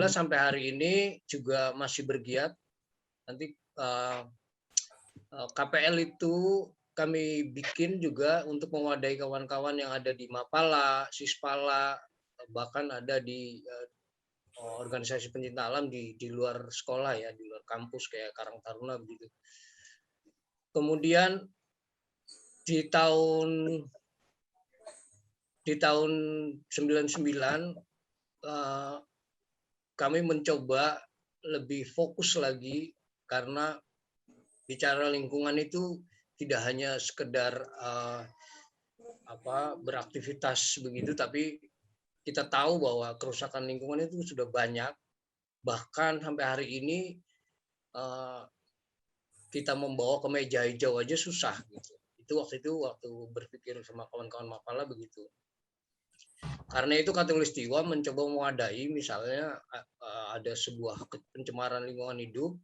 alhamdulillah sampai hari ini juga masih bergiat. Nanti KPL itu kami bikin juga untuk mewadahi kawan-kawan yang ada di Mapala, Sispala, bahkan ada di organisasi pencinta alam di luar sekolah ya, di luar kampus kayak Karang Taruna begitu. Kemudian di tahun 99 kami mencoba lebih fokus lagi karena bicara lingkungan itu tidak hanya sekedar beraktivitas begitu, tapi kita tahu bahwa kerusakan lingkungan itu sudah banyak. Bahkan sampai hari ini kita membawa ke meja hijau aja susah gitu. Itu waktu berpikir sama kawan-kawan Mapala begitu. Karena itu Khatulistiwa mencoba mewadahi, misalnya ada sebuah pencemaran lingkungan hidup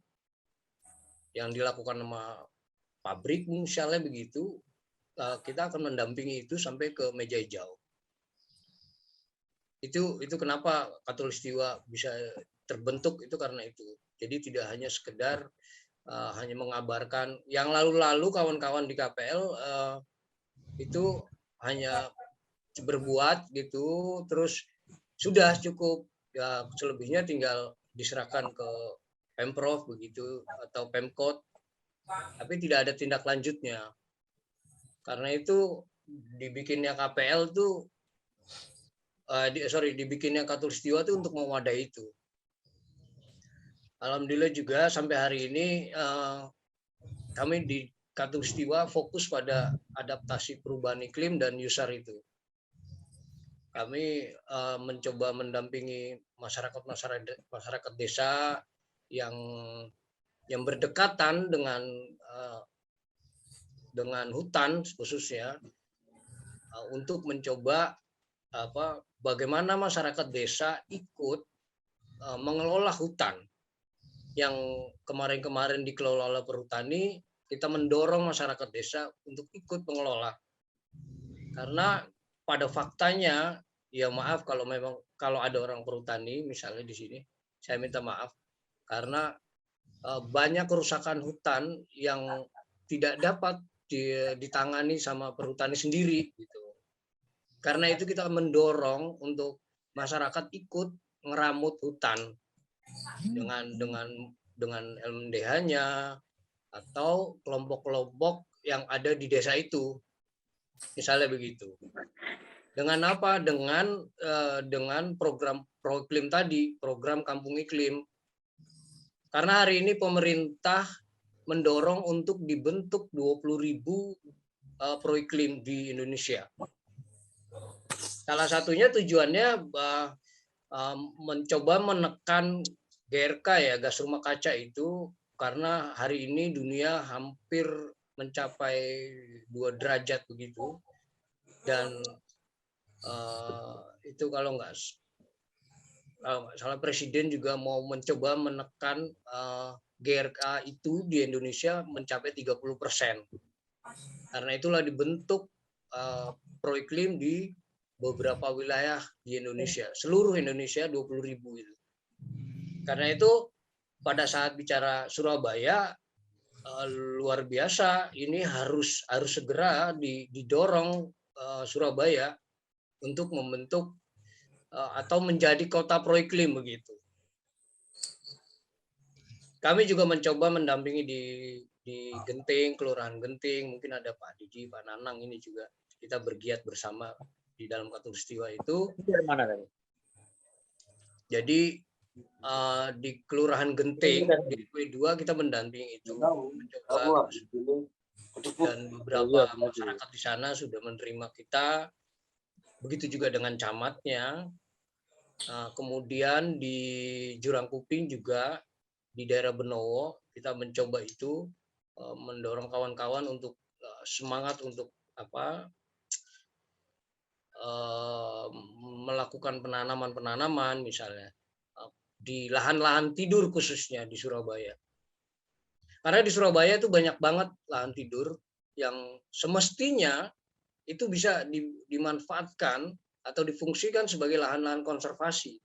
yang dilakukan sama pabrik misalnya begitu, kita akan mendampingi itu sampai ke meja hijau. Itu kenapa Khatulistiwa bisa terbentuk, itu karena itu. Jadi tidak hanya sekedar hanya mengabarkan. Yang lalu-lalu kawan-kawan di KPL itu hanya berbuat gitu, terus sudah cukup, ya selebihnya tinggal diserahkan ke Pemprov begitu atau Pemkot, tapi tidak ada tindak lanjutnya. Karena itu dibikinnya KPL tuh dibikinnya Khatulistiwa itu untuk mewadahi itu. Alhamdulillah juga sampai hari ini kami di Khatulistiwa fokus pada adaptasi perubahan iklim dan USAR itu. Kami mencoba mendampingi masyarakat desa yang berdekatan dengan hutan khususnya, untuk mencoba bagaimana masyarakat desa ikut mengelola hutan yang kemarin-kemarin dikelola oleh Perhutani. Kita mendorong masyarakat desa untuk ikut mengelola, karena pada faktanya, ya maaf kalau ada orang Perhutani misalnya di sini, saya minta maaf karena banyak kerusakan hutan yang tidak dapat ditangani sama Perhutani sendiri gitu. Karena itu kita mendorong untuk masyarakat ikut ngeramut hutan dengan LMDH-nya atau kelompok-kelompok yang ada di desa itu. Misalnya begitu. Dengan apa? Dengan program Pro-Iklim tadi, program Kampung Iklim. Karena hari ini pemerintah mendorong untuk dibentuk 20.000 Pro-Iklim di Indonesia. Salah satunya tujuannya mencoba menekan GRK ya, gas rumah kaca itu, karena hari ini dunia hampir mencapai 2 derajat begitu, dan itu kalau nggak salah Presiden juga mau mencoba menekan GRK itu di Indonesia mencapai 30%. Karena itulah dibentuk Pro-Iklim di beberapa wilayah di Indonesia, seluruh Indonesia 20.000 itu. Karena itu pada saat bicara Surabaya, luar biasa, ini harus segera didorong Surabaya untuk membentuk atau menjadi kota Pro-Iklim begitu. Kami juga mencoba mendampingi di Genting, Kelurahan Genting, mungkin ada Pak Didi, Pak Nanang, ini juga kita bergiat bersama di dalam Khatulistiwa itu. Dari mana tadi? Jadi di Kelurahan Genting di RW2 kita mendampingi itu, mencoba, dan beberapa masyarakat di sana sudah menerima kita. Begitu juga dengan camatnya. Kemudian di Jurang Kuping juga di daerah Benowo kita mencoba itu mendorong kawan-kawan untuk semangat untuk melakukan penanaman misalnya di lahan-lahan tidur khususnya di Surabaya. Karena di Surabaya itu banyak banget lahan tidur yang semestinya itu bisa dimanfaatkan atau difungsikan sebagai lahan-lahan konservasi.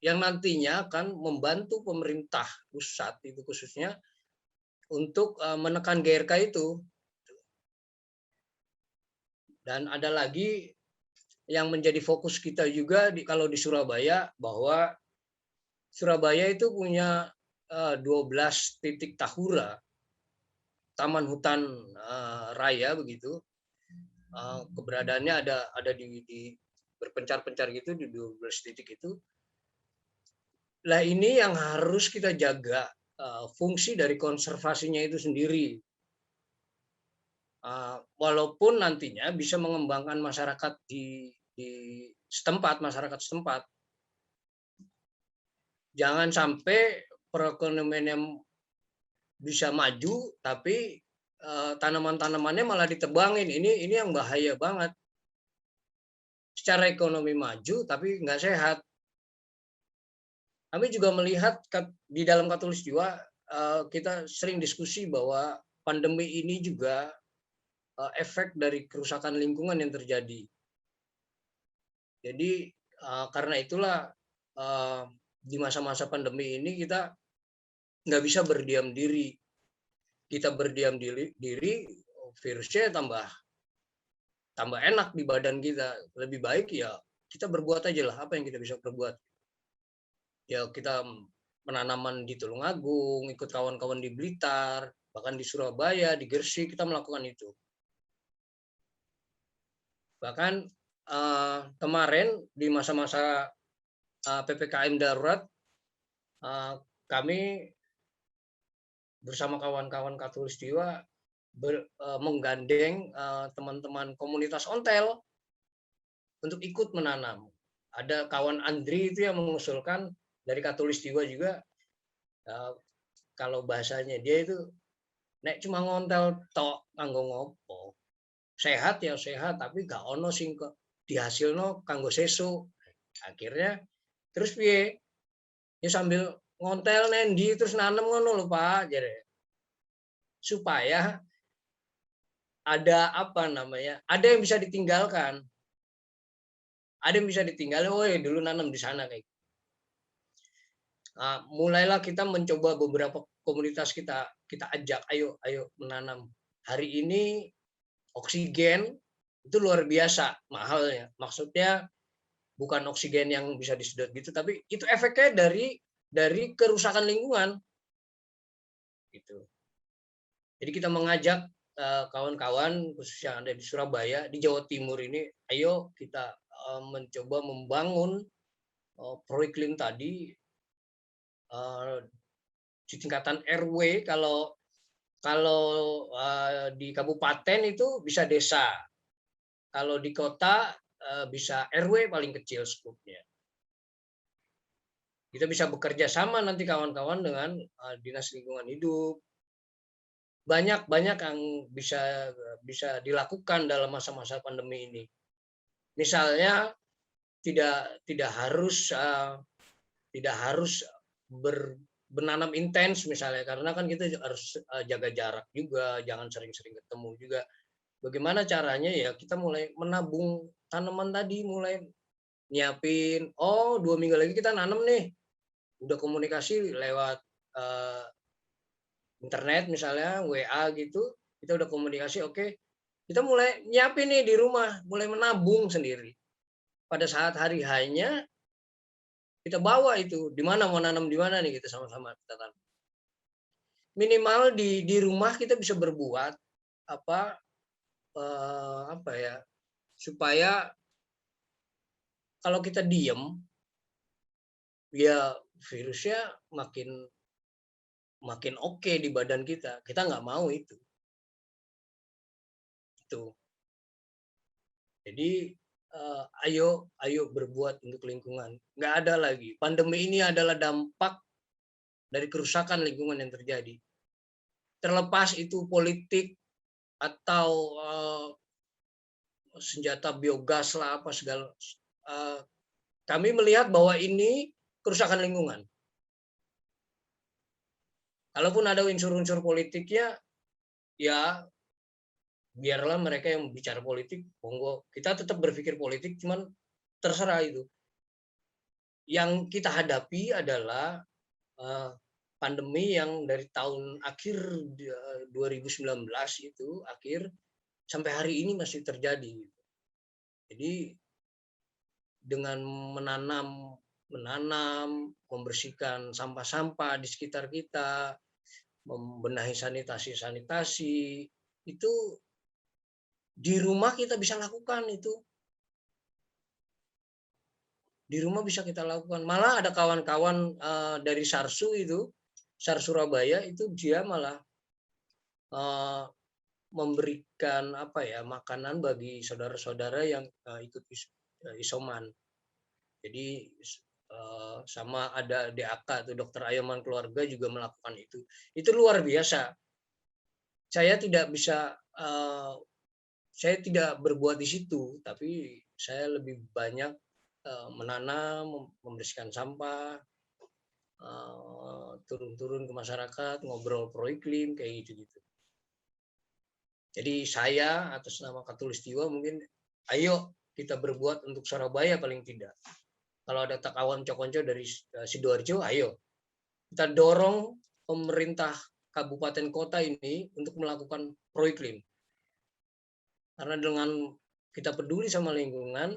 yang nantinya akan membantu pemerintah pusat itu khususnya untuk menekan GRK itu. Dan ada lagi yang menjadi fokus kita juga kalau di Surabaya, bahwa Surabaya itu punya 12 titik tahura, taman hutan raya begitu. Keberadaannya ada di berpencar-pencar gitu di 12 titik itu. Lah ini yang harus kita jaga fungsi dari konservasinya itu sendiri. Walaupun nantinya bisa mengembangkan masyarakat di setempat, masyarakat setempat. Jangan sampai perekonomian yang bisa maju, tapi tanaman-tanamannya malah ditebangin. Ini yang bahaya banget. Secara ekonomi maju, tapi nggak sehat. Kami juga melihat di dalam Katulistiwa, kita sering diskusi bahwa pandemi ini juga efek dari kerusakan lingkungan yang terjadi. Jadi karena itulah di masa-masa pandemi ini kita nggak bisa berdiam diri. Kita berdiam diri, virusnya tambah enak di badan kita. Lebih baik ya kita berbuat aja lah apa yang kita bisa berbuat. Ya kita penanaman di Tulungagung, ikut kawan-kawan di Blitar, bahkan di Surabaya, di Gresik kita melakukan itu. Bahkan kemarin di masa-masa PPKM darurat, kami bersama kawan-kawan Katulistiwa menggandeng teman-teman komunitas ontel untuk ikut menanam. Ada kawan Andri itu yang mengusulkan dari Katulistiwa juga, kalau bahasanya dia itu nek cuma ngontel tok kanggo ngopo. Sehat ya sehat, tapi gak ono sing dihasilno kanggo sesuk. Akhirnya terus piye? Ya sambil ngontel nendi terus nanem ngono lho Pak, jare. Supaya ada apa namanya? Ada yang bisa ditinggalkan. Ada yang bisa ditinggal, oh ya dulu nanam di sana kayak. Mulailah kita mencoba beberapa komunitas kita ajak, ayo menanam. Hari ini oksigen itu luar biasa mahalnya. Maksudnya bukan oksigen yang bisa disedot gitu, tapi itu efeknya dari kerusakan lingkungan. Gitu. Jadi kita mengajak kawan-kawan khusus yang ada di Surabaya, di Jawa Timur ini, ayo kita mencoba membangun proyek klim tadi di tingkatan RW. Kalau di kabupaten itu bisa desa, kalau di kota bisa RW paling kecil skupnya. Kita bisa bekerja sama nanti kawan-kawan dengan dinas lingkungan hidup. Banyak yang bisa dilakukan dalam masa-masa pandemi ini. Misalnya tidak harus menanam intens misalnya, karena kan kita harus jaga jarak juga, jangan sering-sering ketemu juga. Bagaimana caranya ya kita mulai menabung tanaman tadi, mulai nyiapin, 2 minggu lagi kita nanam nih. Udah komunikasi lewat internet misalnya, WA gitu, kita udah komunikasi, oke. Kita mulai nyiapin nih di rumah, mulai menabung sendiri. Pada saat hari hanya kita bawa itu, di mana mau nanam di mana nih kita sama-sama kita tanam. Minimal di rumah kita bisa berbuat apa ya, supaya kalau kita diem ya virusnya makin oke di badan kita. Kita nggak mau itu. Jadi ayo berbuat untuk lingkungan. Nggak ada lagi. Pandemi ini adalah dampak dari kerusakan lingkungan yang terjadi. Terlepas itu politik atau senjata biogas lah apa segala. Kami melihat bahwa ini kerusakan lingkungan. Kalaupun ada unsur-unsur politiknya, ya biarlah mereka yang bicara politik, monggo. Kita tetap berpikir politik, cuman terserah itu. yang kita hadapi adalah pandemi yang dari tahun akhir 2019 itu akhir sampai hari ini masih terjadi. Jadi dengan menanam, membersihkan sampah-sampah di sekitar kita, membenahi sanitasi, itu di rumah kita bisa lakukan itu. Di rumah bisa kita lakukan. Malah ada kawan-kawan dari Sarsu itu, SAR Surabaya itu dia malah memberikan makanan bagi saudara-saudara yang ikut isoman. Jadi sama ada DAK atau Dokter Ayaman Keluarga juga melakukan itu. Itu luar biasa. Saya tidak bisa, saya tidak berbuat di situ, tapi saya lebih banyak menanam, membersihkan sampah, turun-turun ke masyarakat, ngobrol pro iklim kayak gitu-gitu. Jadi saya atas nama Khatulistiwa mungkin, ayo kita berbuat untuk Surabaya paling tidak. Kalau ada kawan Cokonco dari Sidoarjo, ayo kita dorong pemerintah kabupaten kota ini untuk melakukan pro iklim. Karena dengan kita peduli sama lingkungan,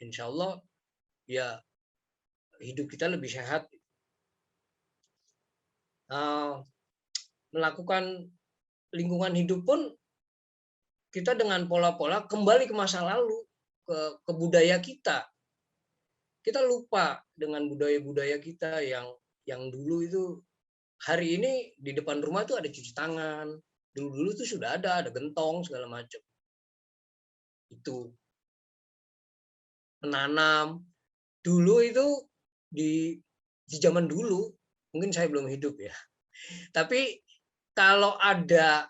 insya Allah ya hidup kita lebih sehat. Melakukan lingkungan hidup pun kita dengan pola-pola kembali ke masa lalu, ke budaya kita. Kita lupa dengan budaya-budaya kita yang dulu itu, hari ini di depan rumah itu ada cuci tangan. Dulu-dulu itu sudah ada gentong segala macam. Itu menanam. Dulu itu di zaman dulu, mungkin saya belum hidup ya. Tapi kalau ada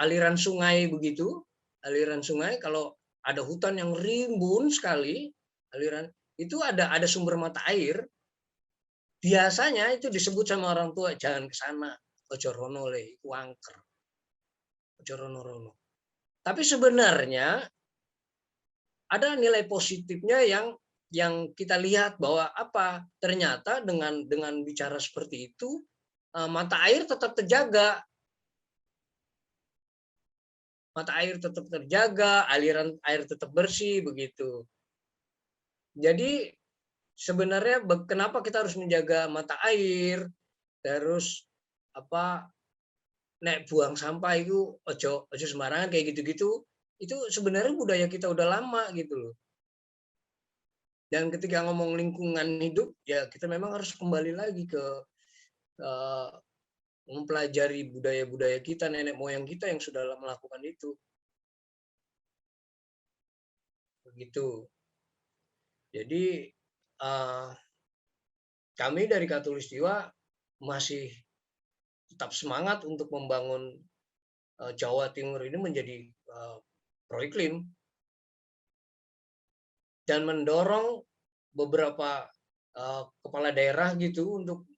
aliran sungai begitu, aliran sungai, kalau ada hutan yang rimbun sekali, aliran itu ada sumber mata air, biasanya itu disebut sama orang tua, jangan ke sana, ojo rono le, iku angker. Ojo rono-rono. Tapi sebenarnya ada nilai positifnya yang kita lihat bahwa ternyata dengan bicara seperti itu, mata air tetap terjaga. Mata air tetap terjaga, aliran air tetap bersih begitu. Jadi sebenarnya kenapa kita harus menjaga mata air, terus nek buang sampah itu ojo sembarangan kayak gitu-gitu, itu sebenarnya budaya kita udah lama gitu loh. Dan ketika ngomong lingkungan hidup, ya kita memang harus kembali lagi ke mempelajari budaya-budaya kita, nenek moyang kita yang sudah melakukan itu. Begitu. Jadi kami dari Khatulistiwa masih tetap semangat untuk membangun Jawa Timur ini menjadi pro iklim dan mendorong beberapa kepala daerah gitu untuk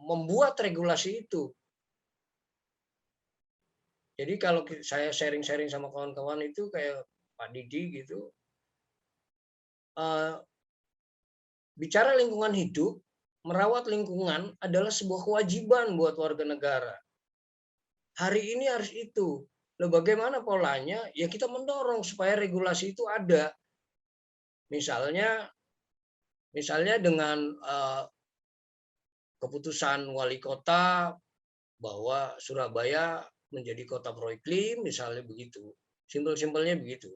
membuat regulasi itu. Jadi kalau saya sharing-sharing sama kawan-kawan itu kayak Pak Didi gitu, bicara lingkungan hidup, merawat lingkungan adalah sebuah kewajiban buat warga negara. Hari ini harus itu. Loh, bagaimana polanya? Ya kita mendorong supaya regulasi itu ada. Misalnya dengan keputusan wali kota bahwa Surabaya menjadi kota pro iklim, misalnya begitu. Simpel-simpelnya begitu.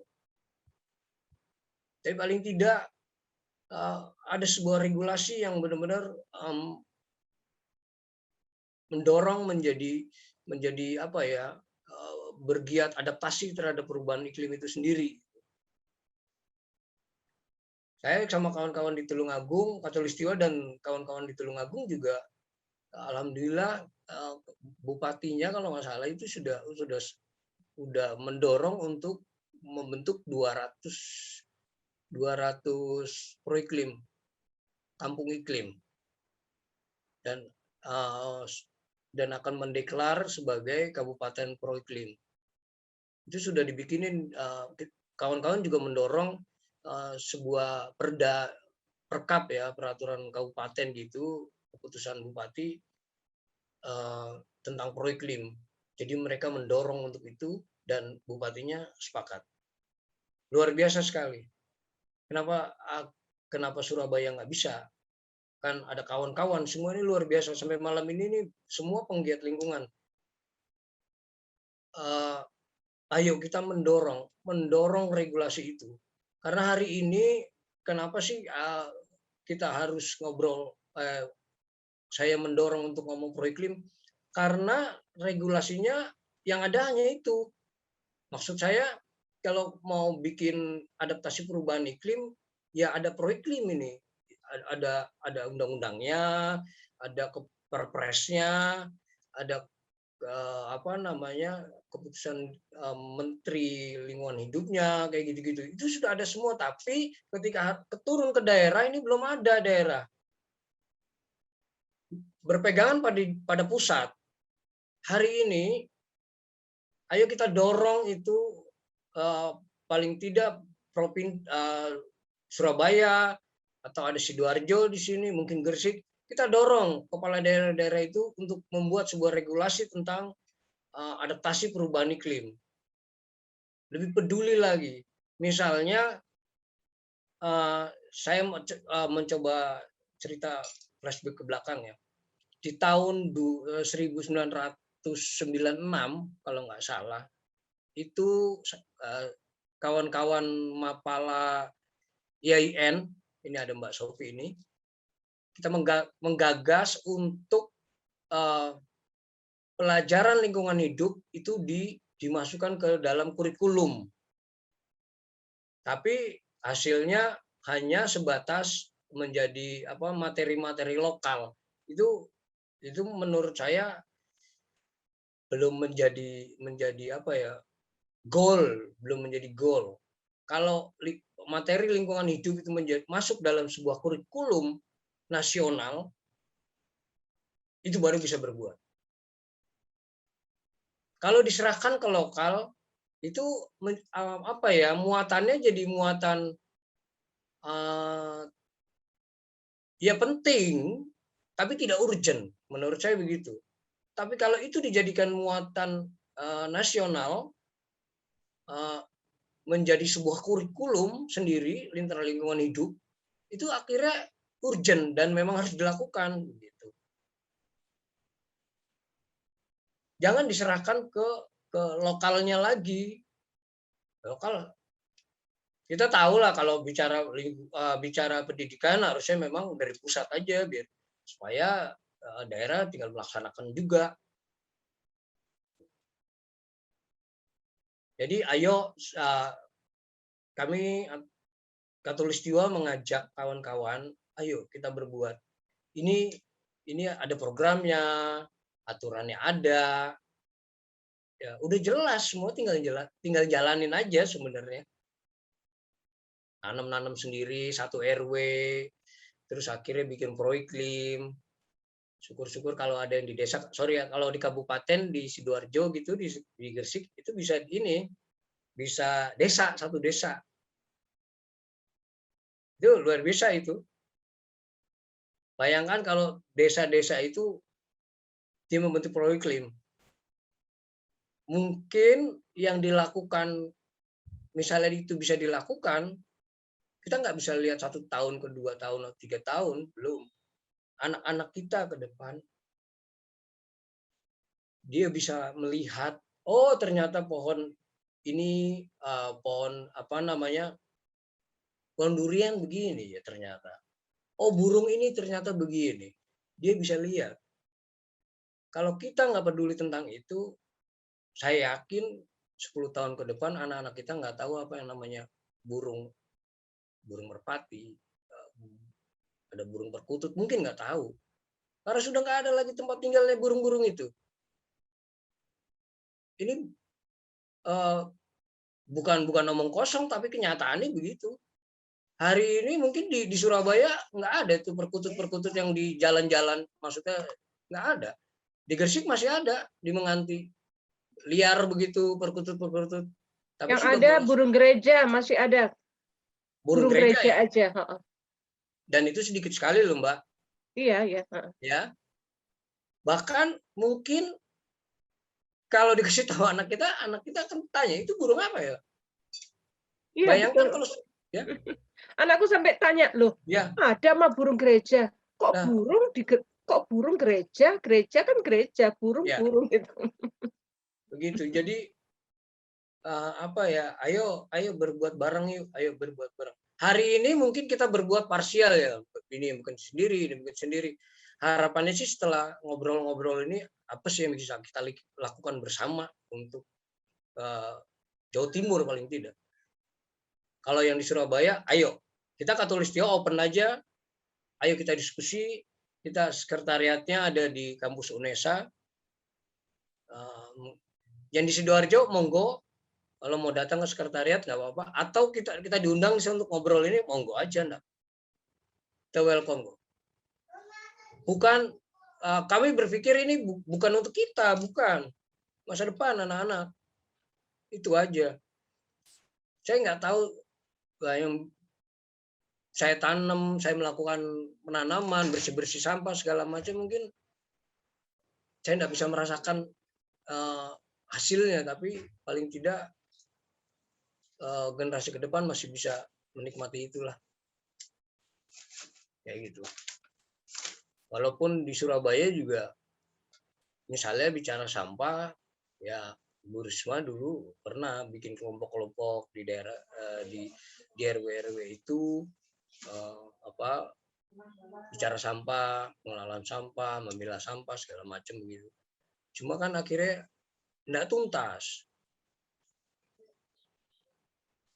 Tapi paling tidak ada sebuah regulasi yang benar-benar mendorong menjadi bergiat adaptasi terhadap perubahan iklim itu sendiri. Saya sama kawan-kawan di Tulungagung, Khatulistiwa dan kawan-kawan di Tulungagung juga, alhamdulillah bupatinya kalau nggak salah itu sudah mendorong untuk membentuk 200 pro iklim, kampung iklim, dan akan mendeklar sebagai kabupaten pro iklim. Itu sudah dibikinin, kawan-kawan juga mendorong sebuah perkap ya, peraturan kabupaten gitu, keputusan bupati tentang proiklim. Jadi mereka mendorong untuk itu dan bupatinya sepakat. Luar biasa sekali. Kenapa Surabaya nggak bisa? Kan ada kawan-kawan, semua ini luar biasa. Sampai malam ini nih, semua penggiat lingkungan. Ayo kita mendorong regulasi itu. Karena hari ini, kenapa sih kita harus ngobrol, saya mendorong untuk ngomong proiklim, karena regulasinya yang ada hanya itu. Maksud saya, kalau mau bikin adaptasi perubahan iklim, ya ada proiklim ini. Ada undang-undangnya, ada perpresnya, ada keputusan Menteri Lingkungan Hidupnya, kayak gitu-gitu. Itu sudah ada semua, tapi ketika turun ke daerah ini belum ada daerah. Berpegangan pada pusat. Hari ini, ayo kita dorong itu paling tidak Surabaya atau ada Sidoarjo di sini, mungkin Gresik, kita dorong kepala daerah-daerah itu untuk membuat sebuah regulasi tentang adaptasi perubahan iklim. Lebih peduli lagi. Misalnya, saya mencoba cerita flashback ke belakang ya. Di tahun 1996 kalau nggak salah, itu kawan-kawan Mapala IAIN, ini ada Mbak Sofi ini, kita menggagas untuk pelajaran lingkungan hidup itu dimasukkan ke dalam kurikulum. Tapi hasilnya hanya sebatas menjadi materi-materi lokal. Itu menurut saya belum menjadi belum menjadi goal. Kalau materi lingkungan hidup itu masuk dalam sebuah kurikulum nasional, itu baru bisa berbuat. Kalau diserahkan ke lokal, itu muatannya jadi muatan ya penting, tapi tidak urgent. Menurut saya begitu. Tapi kalau itu dijadikan muatan nasional, menjadi sebuah kurikulum sendiri tentang lingkungan hidup, itu akhirnya urgent dan memang harus dilakukan. Gitu. Jangan diserahkan ke lokalnya lagi. Lokal, kita tahu lah kalau bicara pendidikan harusnya memang dari pusat aja, biar supaya daerah tinggal melaksanakan juga. Jadi ayo kami Khatulistiwa mengajak kawan-kawan, ayo kita berbuat. Ini ada programnya, aturannya ada. Ya, udah jelas, semua tinggal jalanin aja sebenarnya. Nanam sendiri satu RW, terus akhirnya bikin proiklim. Syukur-syukur kalau ada yang di desa, kalau di kabupaten di Sidoarjo gitu, di Gresik itu bisa satu desa. Itu luar biasa itu. Bayangkan kalau desa-desa itu dia membentuk proiklim. Mungkin yang dilakukan, misalnya itu bisa dilakukan, kita nggak bisa lihat 1 tahun, ke 2 tahun, 3 tahun, belum. Anak-anak kita ke depan, dia bisa melihat, oh ternyata pohon ini, pohon durian begini ya ternyata. Oh burung ini ternyata begini. Dia bisa lihat. Kalau kita nggak peduli tentang itu, saya yakin 10 tahun ke depan anak-anak kita nggak tahu apa yang namanya burung merpati, ada burung perkutut, mungkin nggak tahu. Karena sudah nggak ada lagi tempat tinggalnya burung-burung itu. Ini bukan omong kosong, tapi kenyataannya begitu. Hari ini mungkin di Surabaya nggak ada tuh perkutut-perkutut yang di jalan-jalan, maksudnya nggak ada. Di Gresik masih ada, di Menganti. Liar begitu perkutut-perkutut. Yang ada burung gereja masih ada. burung Burung gereja gereja ya. aja. Dan itu sedikit sekali loh Mbak. Iya, ya. Ya. Bahkan mungkin kalau dikasih tahu anak kita akan tanya, itu burung apa ya? Iya, Bayangkan betul. kalau ya. Anakku sampai tanya, loh, Ya. ada mah burung gereja. Kok Nah, burung gereja? Gereja kan gereja, burung ya, gitu. begitu. Jadi apa ya? Ayo berbuat bareng yuk. Ayo berbuat bareng. Hari ini mungkin kita berbuat parsial ya. Ini mungkin sendiri, ini mungkin sendiri. Harapannya sih setelah ngobrol-ngobrol ini apa sih yang bisa kita lakukan bersama untuk Jawa Timur paling tidak. Kalau yang di Surabaya, ayo kita Katulistiwa open aja. Ayo kita diskusi. Kita sekretariatnya ada di kampus UNESA. Yang di Sidoarjo monggo, kalau mau datang ke sekretariat nggak apa-apa. Atau kita diundang sih untuk ngobrol ini, monggo aja, enggak. Kita welcome kok. Bukan kami berpikir ini bukan untuk kita, bukan masa depan anak-anak. Itu aja. Saya nggak tahu yang saya tanam, saya melakukan penanaman, bersih-bersih sampah segala macam, mungkin saya nggak bisa merasakan hasilnya, tapi paling tidak generasi ke depan masih bisa menikmati itulah. Kayak gitu. Walaupun di Surabaya juga misalnya bicara sampah, ya Bu Risma dulu pernah bikin kelompok-kelompok di daerah di RW itu bicara sampah, pengelolaan sampah, memilah sampah segala macam gitu. Cuma kan akhirnya enggak tuntas.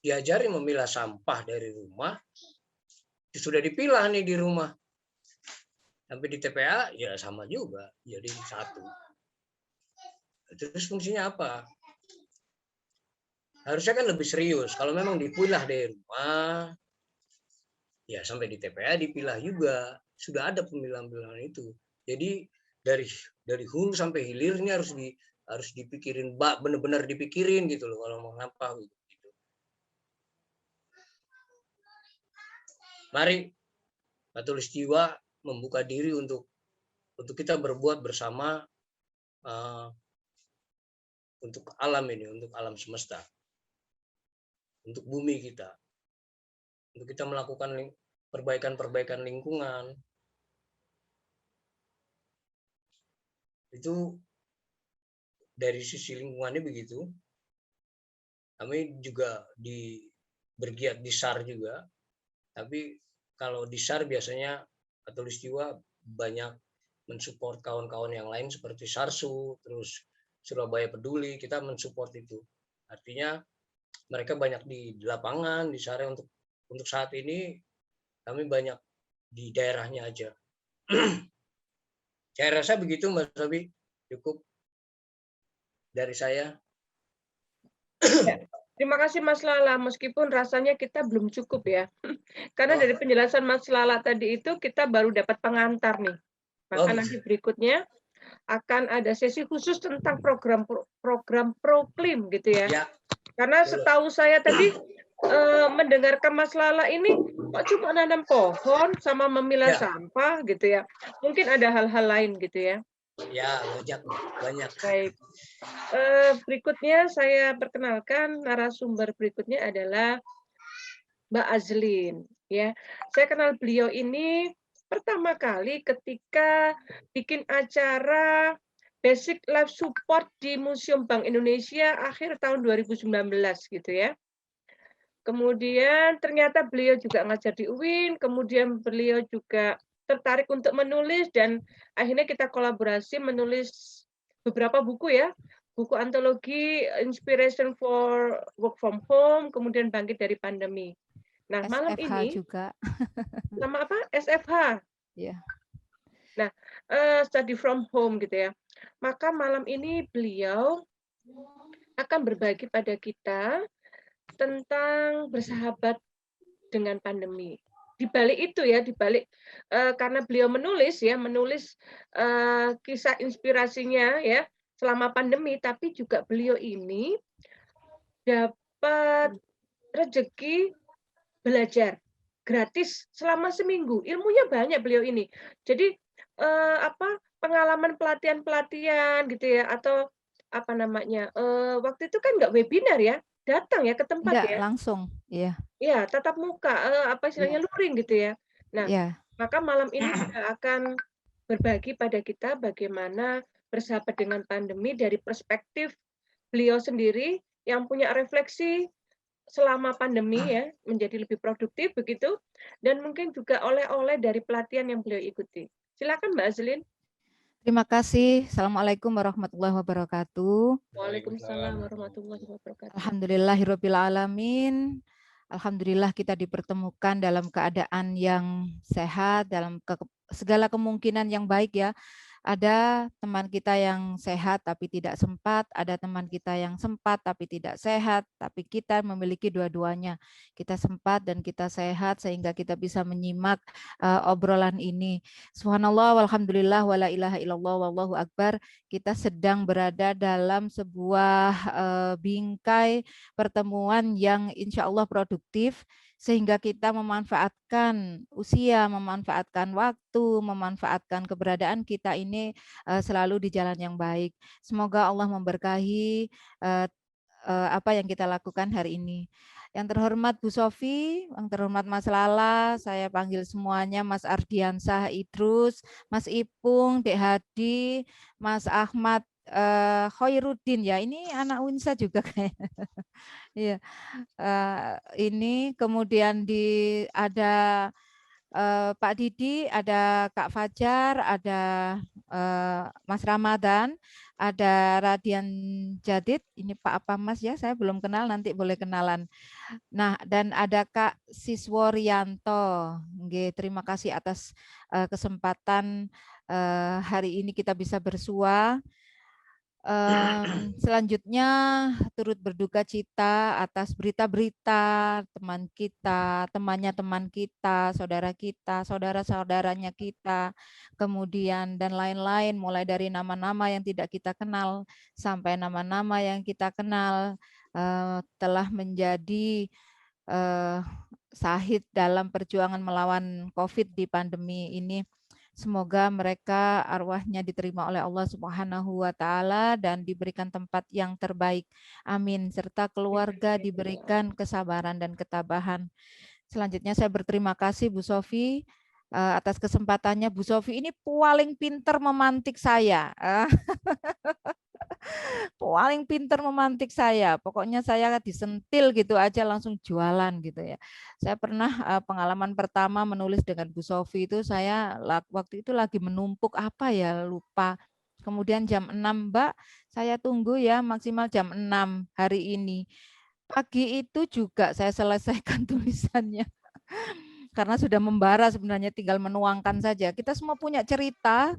Diajari memilah sampah dari rumah, sudah dipilah nih di rumah. Sampai di TPA ya sama juga, jadi satu. Terus fungsinya apa? Harusnya kan lebih serius. Kalau memang dipilah dari rumah, ya sampai di TPA dipilah juga. Sudah ada pemilahan-pemilahan itu. Jadi dari hulu sampai hilir ini harus dipikirin, benar-benar dipikirin gitu loh kalau mau ngapa gitu. Mari Katulistiwa membuka diri untuk kita berbuat bersama untuk alam ini, untuk alam semesta, untuk bumi kita, untuk kita melakukan perbaikan lingkungan. Itu dari sisi lingkungannya begitu. Kami juga bergiat di SAR juga, tapi kalau di SAR biasanya Katulistiwa banyak mensupport kawan-kawan yang lain seperti SARSU, terus Surabaya Peduli, kita mensupport itu. Artinya mereka banyak di lapangan, di SAR untuk saat ini kami banyak di daerahnya aja. Saya rasa begitu Mas Robi, cukup dari saya. Ya. Terima kasih Mas Lala, meskipun rasanya kita belum cukup ya. Karena dari penjelasan Mas Lala tadi itu kita baru dapat pengantar nih. Maka nanti berikutnya akan ada sesi khusus tentang program Proklim gitu ya. Ya. Karena setahu saya tadi mendengarkan Mas Lala ini kok cuma nanam pohon sama memilah sampah gitu ya. Mungkin ada hal-hal lain gitu ya. Ya, banyak. Baik. Berikutnya saya perkenalkan narasumber berikutnya adalah Mbak Azlin. Ya, saya kenal beliau ini pertama kali ketika bikin acara Basic Life Support di Museum Bank Indonesia akhir tahun 2019 gitu ya. Kemudian ternyata beliau juga ngajar di UIN, kemudian beliau juga tertarik untuk menulis dan akhirnya kita kolaborasi menulis beberapa buku ya. Buku antologi Inspiration for Work from Home, kemudian Bangkit dari Pandemi. Nah, malam SFH ini juga. sama apa? SFH. Ya. Nah, study from home gitu ya. Maka malam ini beliau akan berbagi pada kita tentang bersahabat dengan pandemi. Di balik itu ya, di balik karena beliau menulis kisah inspirasinya ya selama pandemi, tapi juga beliau ini dapat rezeki belajar gratis selama seminggu. Ilmunya banyak beliau ini. Jadi pengalaman pelatihan-pelatihan gitu ya, atau apa namanya, waktu itu kan nggak webinar ya, datang ya ke tempat Enggak, ya. langsung. Iya. Iya, tatap muka, apa istilahnya, Iya. luring gitu ya. Nah, Iya. maka malam ini juga akan berbagi pada kita bagaimana bersahabat dengan pandemi dari perspektif beliau sendiri yang punya refleksi selama pandemi ya, menjadi lebih produktif begitu, dan mungkin juga oleh-oleh dari pelatihan yang beliau ikuti. Silakan Mbak Azlin. Terima kasih. Assalamualaikum warahmatullahi wabarakatuh. Waalaikumsalam warahmatullahi wabarakatuh. Alhamdulillahirabbil alamin. Alhamdulillah kita dipertemukan dalam keadaan yang sehat, dalam segala kemungkinan yang baik ya. Ada teman kita yang sehat tapi tidak sempat, ada teman kita yang sempat tapi tidak sehat, tapi kita memiliki dua-duanya. Kita sempat dan kita sehat sehingga kita bisa menyimak obrolan ini. Subhanallah walhamdulillah wala ilaha illallah wallahu akbar. Kita sedang berada dalam sebuah bingkai pertemuan yang insya Allah produktif, sehingga kita memanfaatkan usia, memanfaatkan waktu, memanfaatkan keberadaan kita ini selalu di jalan yang baik. Semoga Allah memberkahi apa yang kita lakukan hari ini. Yang terhormat Bu Sofi, yang terhormat Mas Lala, saya panggil semuanya Mas Ardiansah Idrus, Mas Ipung, Dek Hadi, Mas Ahmad Khairuddin ya, ini anak Unsa juga kayaknya. Iya. Ini kemudian ada Pak Didi, ada Kak Fajar, ada Mas Ramadan, ada Radian Jadid. Ini Pak apa Mas ya? Saya belum kenal, nanti boleh kenalan. Nah, dan ada Kak Sisworyanto. Nggih, terima kasih atas kesempatan hari ini kita bisa bersua. Selanjutnya turut berduka cita atas berita-berita teman kita, temannya teman kita, saudara-saudaranya kita, kemudian dan lain-lain, mulai dari nama-nama yang tidak kita kenal sampai nama-nama yang kita kenal telah menjadi syahid dalam perjuangan melawan COVID di pandemi ini. Semoga mereka arwahnya diterima oleh Allah Subhanahu wa taala dan diberikan tempat yang terbaik. Amin. Serta keluarga diberikan kesabaran dan ketabahan. Selanjutnya saya berterima kasih Bu Sofi atas kesempatannya. Bu Sofi ini paling pinter memantik saya. Paling pinter memantik saya. Pokoknya saya disentil gitu aja langsung jualan gitu ya. Saya pernah pengalaman pertama menulis dengan Bu Sofi itu saya waktu itu lagi menumpuk apa ya, lupa. Kemudian jam 6, Mbak, saya tunggu ya maksimal jam 6 hari ini. Pagi itu juga saya selesaikan tulisannya. Karena sudah membara sebenarnya, tinggal menuangkan saja. Kita semua punya cerita,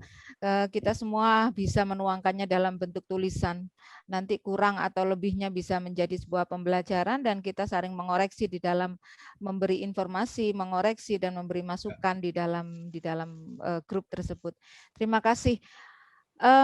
kita semua bisa menuangkannya dalam bentuk tulisan. Nanti kurang atau lebihnya bisa menjadi sebuah pembelajaran dan kita saling mengoreksi di dalam memberi informasi, mengoreksi dan memberi masukan di dalam grup tersebut. Terima kasih.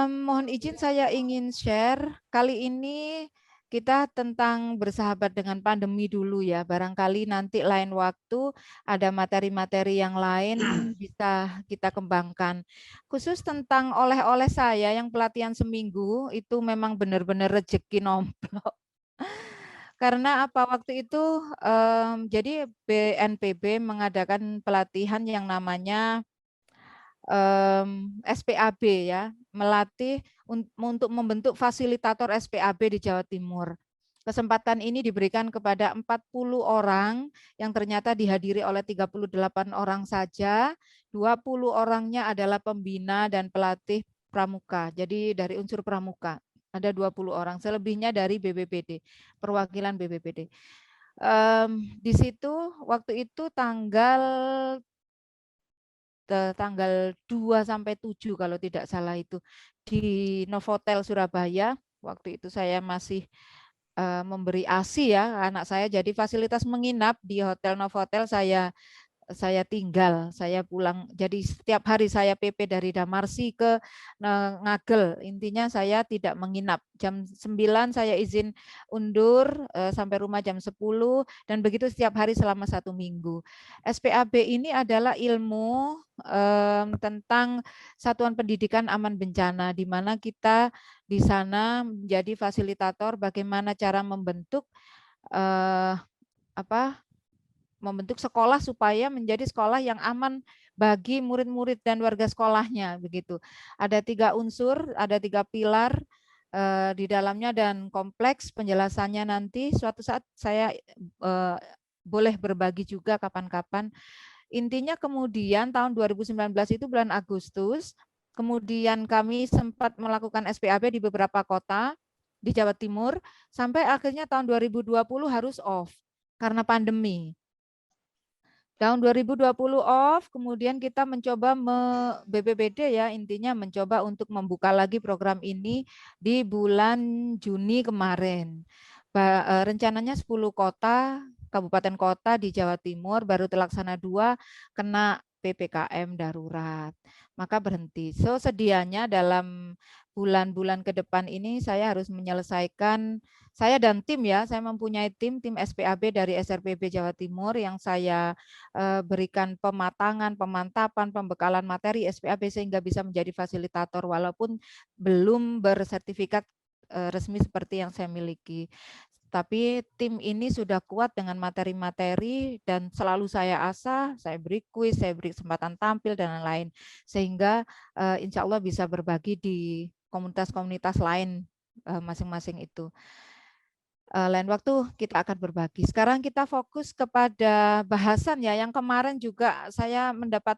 Mohon izin saya ingin share kali ini kita tentang bersahabat dengan pandemi dulu ya. Barangkali nanti lain waktu ada materi-materi yang lain bisa kita kembangkan. Khusus tentang oleh-oleh saya yang pelatihan seminggu itu memang benar-benar rezeki nomplok. Karena apa waktu itu jadi BNPB mengadakan pelatihan yang namanya SPAB ya, melatih untuk membentuk fasilitator SPAB di Jawa Timur. Kesempatan ini diberikan kepada 40 orang yang ternyata dihadiri oleh 38 orang saja. 20 orangnya adalah pembina dan pelatih pramuka. Jadi dari unsur pramuka ada 20 orang, selebihnya dari BPBD, perwakilan BPBD. Di situ waktu itu tanggal 2 sampai 7 kalau tidak salah itu di Novotel Surabaya. Waktu itu saya masih memberi ASI ya anak saya, jadi fasilitas menginap di Hotel Novotel saya saya tinggal, saya pulang. Jadi setiap hari saya PP dari Damarsi ke Ngagel. Intinya saya tidak menginap. Jam 9 saya izin undur sampai rumah jam 10 dan begitu setiap hari selama 1 minggu. SPAB ini adalah ilmu tentang Satuan Pendidikan Aman Bencana, di mana kita di sana menjadi fasilitator bagaimana cara membentuk membentuk sekolah supaya menjadi sekolah yang aman bagi murid-murid dan warga sekolahnya begitu. Ada 3 unsur, ada 3 pilar di dalamnya dan kompleks penjelasannya nanti suatu saat saya boleh berbagi juga kapan-kapan. Intinya kemudian tahun 2019 itu bulan Agustus, kemudian kami sempat melakukan SPAB di beberapa kota di Jawa Timur sampai akhirnya tahun 2020 harus off karena pandemi. Tahun 2020 off, kemudian kita mencoba BPBD ya, intinya mencoba untuk membuka lagi program ini di bulan Juni kemarin. Rencananya 10 kota, kabupaten kota di Jawa Timur, baru terlaksana 2 kena PPKM darurat. Maka berhenti. So sedianya dalam bulan-bulan ke depan ini saya harus menyelesaikan, saya dan tim ya, saya mempunyai tim SPAB dari SRPB Jawa Timur yang saya berikan pematangan, pemantapan, pembekalan materi SPAB sehingga bisa menjadi fasilitator walaupun belum bersertifikat resmi seperti yang saya miliki. Tapi tim ini sudah kuat dengan materi-materi dan selalu saya asah, saya beri kuis, saya beri kesempatan tampil dan lain-lain. Sehingga insya Allah bisa berbagi di komunitas-komunitas lain masing-masing itu. Lain waktu kita akan berbagi. Sekarang kita fokus kepada bahasan ya. Yang kemarin juga saya mendapat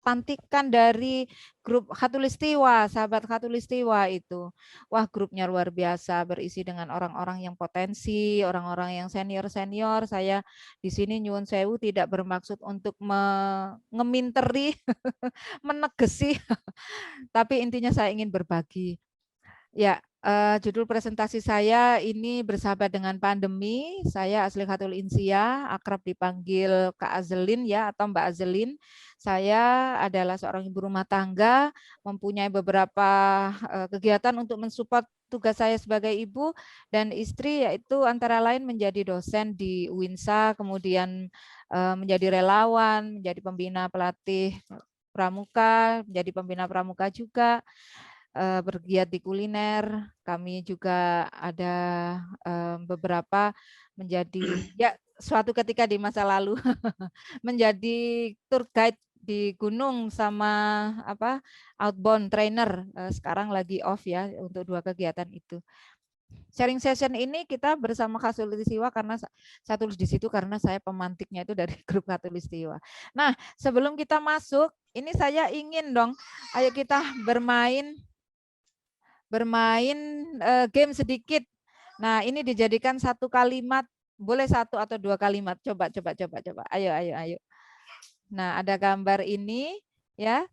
pantikan dari grup Khatulistiwa, sahabat Khatulistiwa itu. Wah, grupnya luar biasa, berisi dengan orang-orang yang potensi, orang-orang yang senior-senior. Saya di sini nyuwun sewu tidak bermaksud untuk ngeminteri, menegesi, tapi intinya saya ingin berbagi. Ya, judul presentasi saya ini bersahabat dengan pandemi. Saya asli Khatul Insia, akrab dipanggil Kak Azelin ya atau Mbak Azelin. Saya adalah seorang ibu rumah tangga, mempunyai beberapa kegiatan untuk mensupport tugas saya sebagai ibu dan istri, yaitu antara lain menjadi dosen di UINSA, kemudian menjadi relawan, menjadi pembina pelatih pramuka, menjadi pembina pramuka juga. Bergiat di kuliner, kami juga ada beberapa menjadi ya suatu ketika di masa lalu menjadi tour guide di gunung sama outbound trainer. Sekarang lagi off ya untuk 2 kegiatan itu. Sharing session ini kita bersama Khatulistiwa karena saya tulis di situ karena saya pemantiknya itu dari grup Khatulistiwa. Nah, sebelum kita masuk, ini saya ingin dong, ayo kita bermain game sedikit. Nah, ini dijadikan 1 kalimat, boleh 1 atau 2 kalimat. Coba. Ayo. Nah, ada gambar ini ya.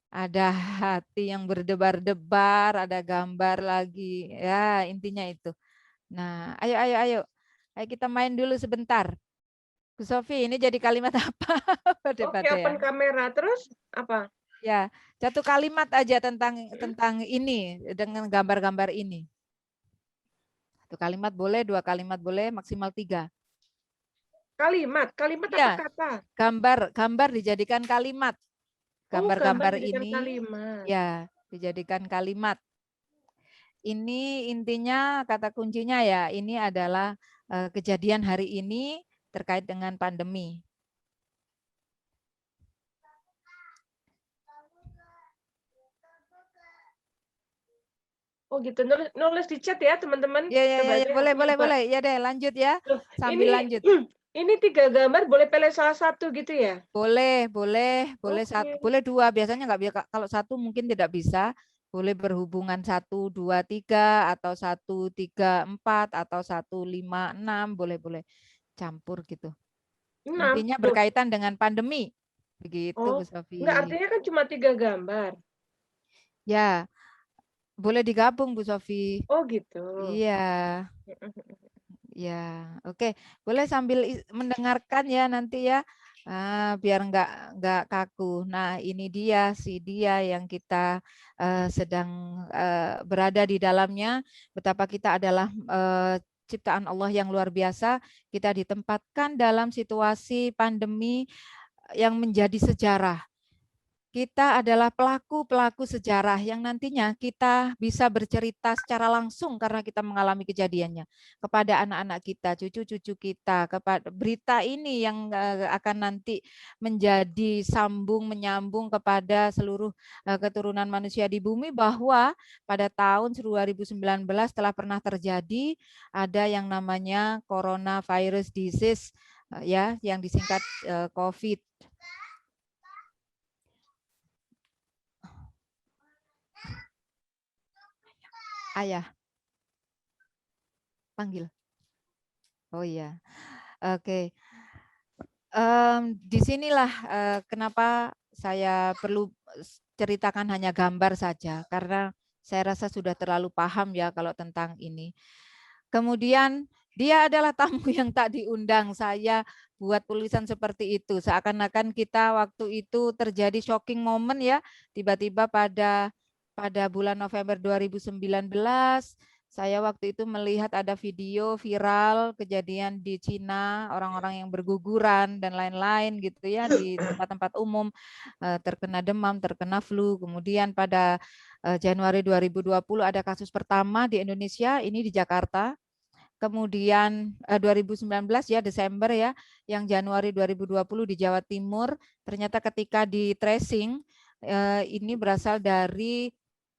Ada hati yang berdebar-debar, ada gambar lagi. Ya, intinya itu. Nah, ayo. Ayo kita main dulu sebentar. Bu Sofi, ini jadi kalimat apa? Oke, open kamera. Terus apa? Ya, 1 kalimat aja tentang ini dengan gambar-gambar ini. 1 kalimat boleh, 2 kalimat boleh, maksimal 3. Kalimat Ya, apa kata? gambar dijadikan kalimat. Gambar-gambar ini kalimat. ya dijadikan kalimat. Ini intinya kata kuncinya ya, ini adalah kejadian hari ini terkait dengan pandemi. Oh gitu, nulis di chat ya teman-teman. Ya, boleh. Ya deh, lanjut ya. Sambil lanjut. Ini 3 gambar, boleh pilih salah satu gitu ya? Boleh 2. Biasanya nggak bisa. Kalau 1 mungkin tidak bisa. Boleh berhubungan 1, 2, 3 atau 1, 3, 4 atau 1, 5, 6. Boleh campur gitu. 6. Intinya berkaitan dengan pandemi. Begitu, Bu Sofi. Enggak, artinya kan cuma 3 gambar. Ya, boleh digabung, Bu Sofi. Oh gitu. Iya. Ya, oke. Boleh sambil mendengarkan ya nanti ya. Biar nggak kaku. Nah, ini dia si dia yang kita sedang berada di dalamnya. Betapa kita adalah ciptaan Allah yang luar biasa. Kita ditempatkan dalam situasi pandemi yang menjadi sejarah. Kita adalah pelaku-pelaku sejarah yang nantinya kita bisa bercerita secara langsung karena kita mengalami kejadiannya kepada anak-anak kita, cucu-cucu kita, kepada berita ini yang akan nanti menjadi menyambung kepada seluruh keturunan manusia di bumi, bahwa pada tahun 2019 telah pernah terjadi ada yang namanya coronavirus disease, ya, yang disingkat COVID. Ayah, panggil. Oh iya, oke. Disinilah kenapa saya perlu ceritakan hanya gambar saja, karena saya rasa sudah terlalu paham ya kalau tentang ini. Kemudian dia adalah tamu yang tak diundang. Saya buat tulisan seperti itu, seakan-akan kita waktu itu terjadi shocking moment ya, tiba-tiba pada bulan November 2019. Saya waktu itu melihat ada video viral kejadian di Cina, orang-orang yang berguguran dan lain-lain gitu ya, di tempat-tempat umum, terkena demam, terkena flu. Kemudian pada Januari 2020 ada kasus pertama di Indonesia, ini di Jakarta. Kemudian 2019 ya, Desember ya, yang Januari 2020 di Jawa Timur. Ternyata ketika di tracing, ini berasal dari,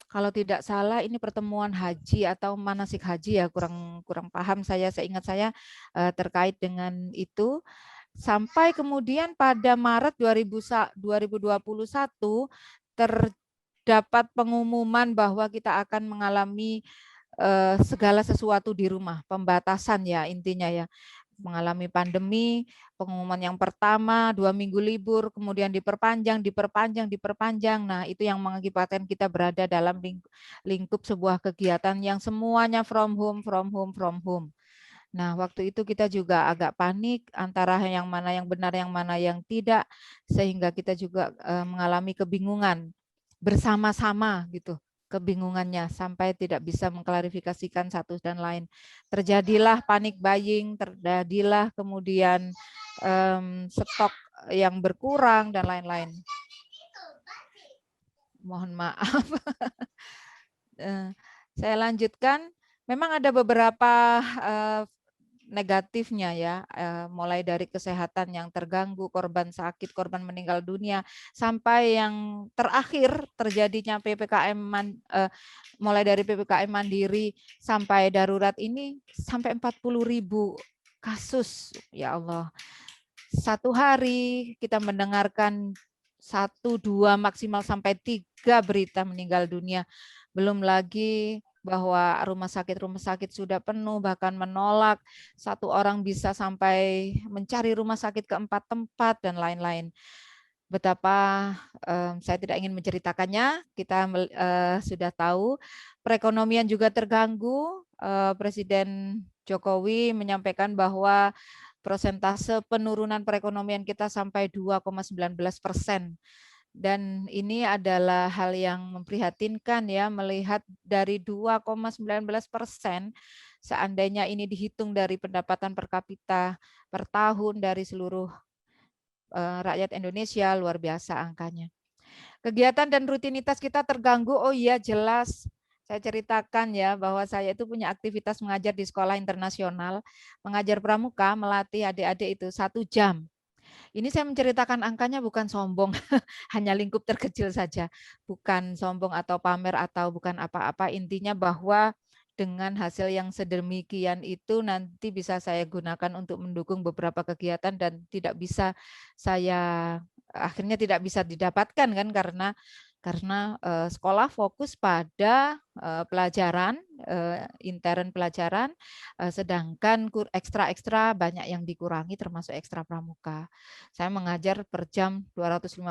kalau tidak salah ini pertemuan haji atau manasik haji ya, kurang paham saya, seingat saya terkait dengan itu. Sampai kemudian pada Maret 2021 terdapat pengumuman bahwa kita akan mengalami segala sesuatu di rumah, pembatasan ya intinya ya. Mengalami pandemi, pengumuman yang pertama 2 minggu libur, kemudian diperpanjang. Nah, itu yang mengakibatkan kita berada dalam lingkup sebuah kegiatan yang semuanya from home. Nah, waktu itu kita juga agak panik antara yang mana yang benar, yang mana yang tidak, sehingga kita juga mengalami kebingungan bersama-sama gitu, kebingungannya sampai tidak bisa mengklarifikasikan satu dan lain. Terjadilah panic buying, terjadilah kemudian stok yang berkurang dan lain-lain. Mohon maaf. Saya lanjutkan. Memang ada beberapa negatifnya ya, mulai dari kesehatan yang terganggu, korban sakit, korban meninggal dunia, sampai yang terakhir terjadinya PPKM mulai dari PPKM mandiri sampai darurat ini sampai 40.000 kasus. Ya Allah. Satu hari kita mendengarkan 1, 2, maksimal sampai 3 berita meninggal dunia. Belum lagi bahwa rumah sakit sudah penuh, bahkan menolak, satu orang bisa sampai mencari rumah sakit ke 4 tempat dan lain-lain. Betapa saya tidak ingin menceritakannya, kita sudah tahu. Perekonomian juga terganggu. Presiden Jokowi menyampaikan bahwa persentase penurunan perekonomian kita sampai 2,19%. Dan ini adalah hal yang memprihatinkan ya, melihat dari 2,19%, seandainya ini dihitung dari pendapatan per kapita per tahun dari seluruh rakyat Indonesia, luar biasa angkanya. Kegiatan dan rutinitas kita terganggu, oh iya jelas. Saya ceritakan ya bahwa saya itu punya aktivitas mengajar di sekolah internasional, mengajar pramuka, melatih adik-adik itu 1 jam. Ini saya menceritakan angkanya bukan sombong, hanya lingkup terkecil saja. Bukan sombong atau pamer atau bukan apa-apa, intinya bahwa dengan hasil yang sedemikian itu nanti bisa saya gunakan untuk mendukung beberapa kegiatan dan tidak bisa akhirnya tidak bisa didapatkan kan, karena sekolah fokus pada pelajaran, intern pelajaran, sedangkan ekstra banyak yang dikurangi termasuk ekstra pramuka. Saya mengajar per jam 250.000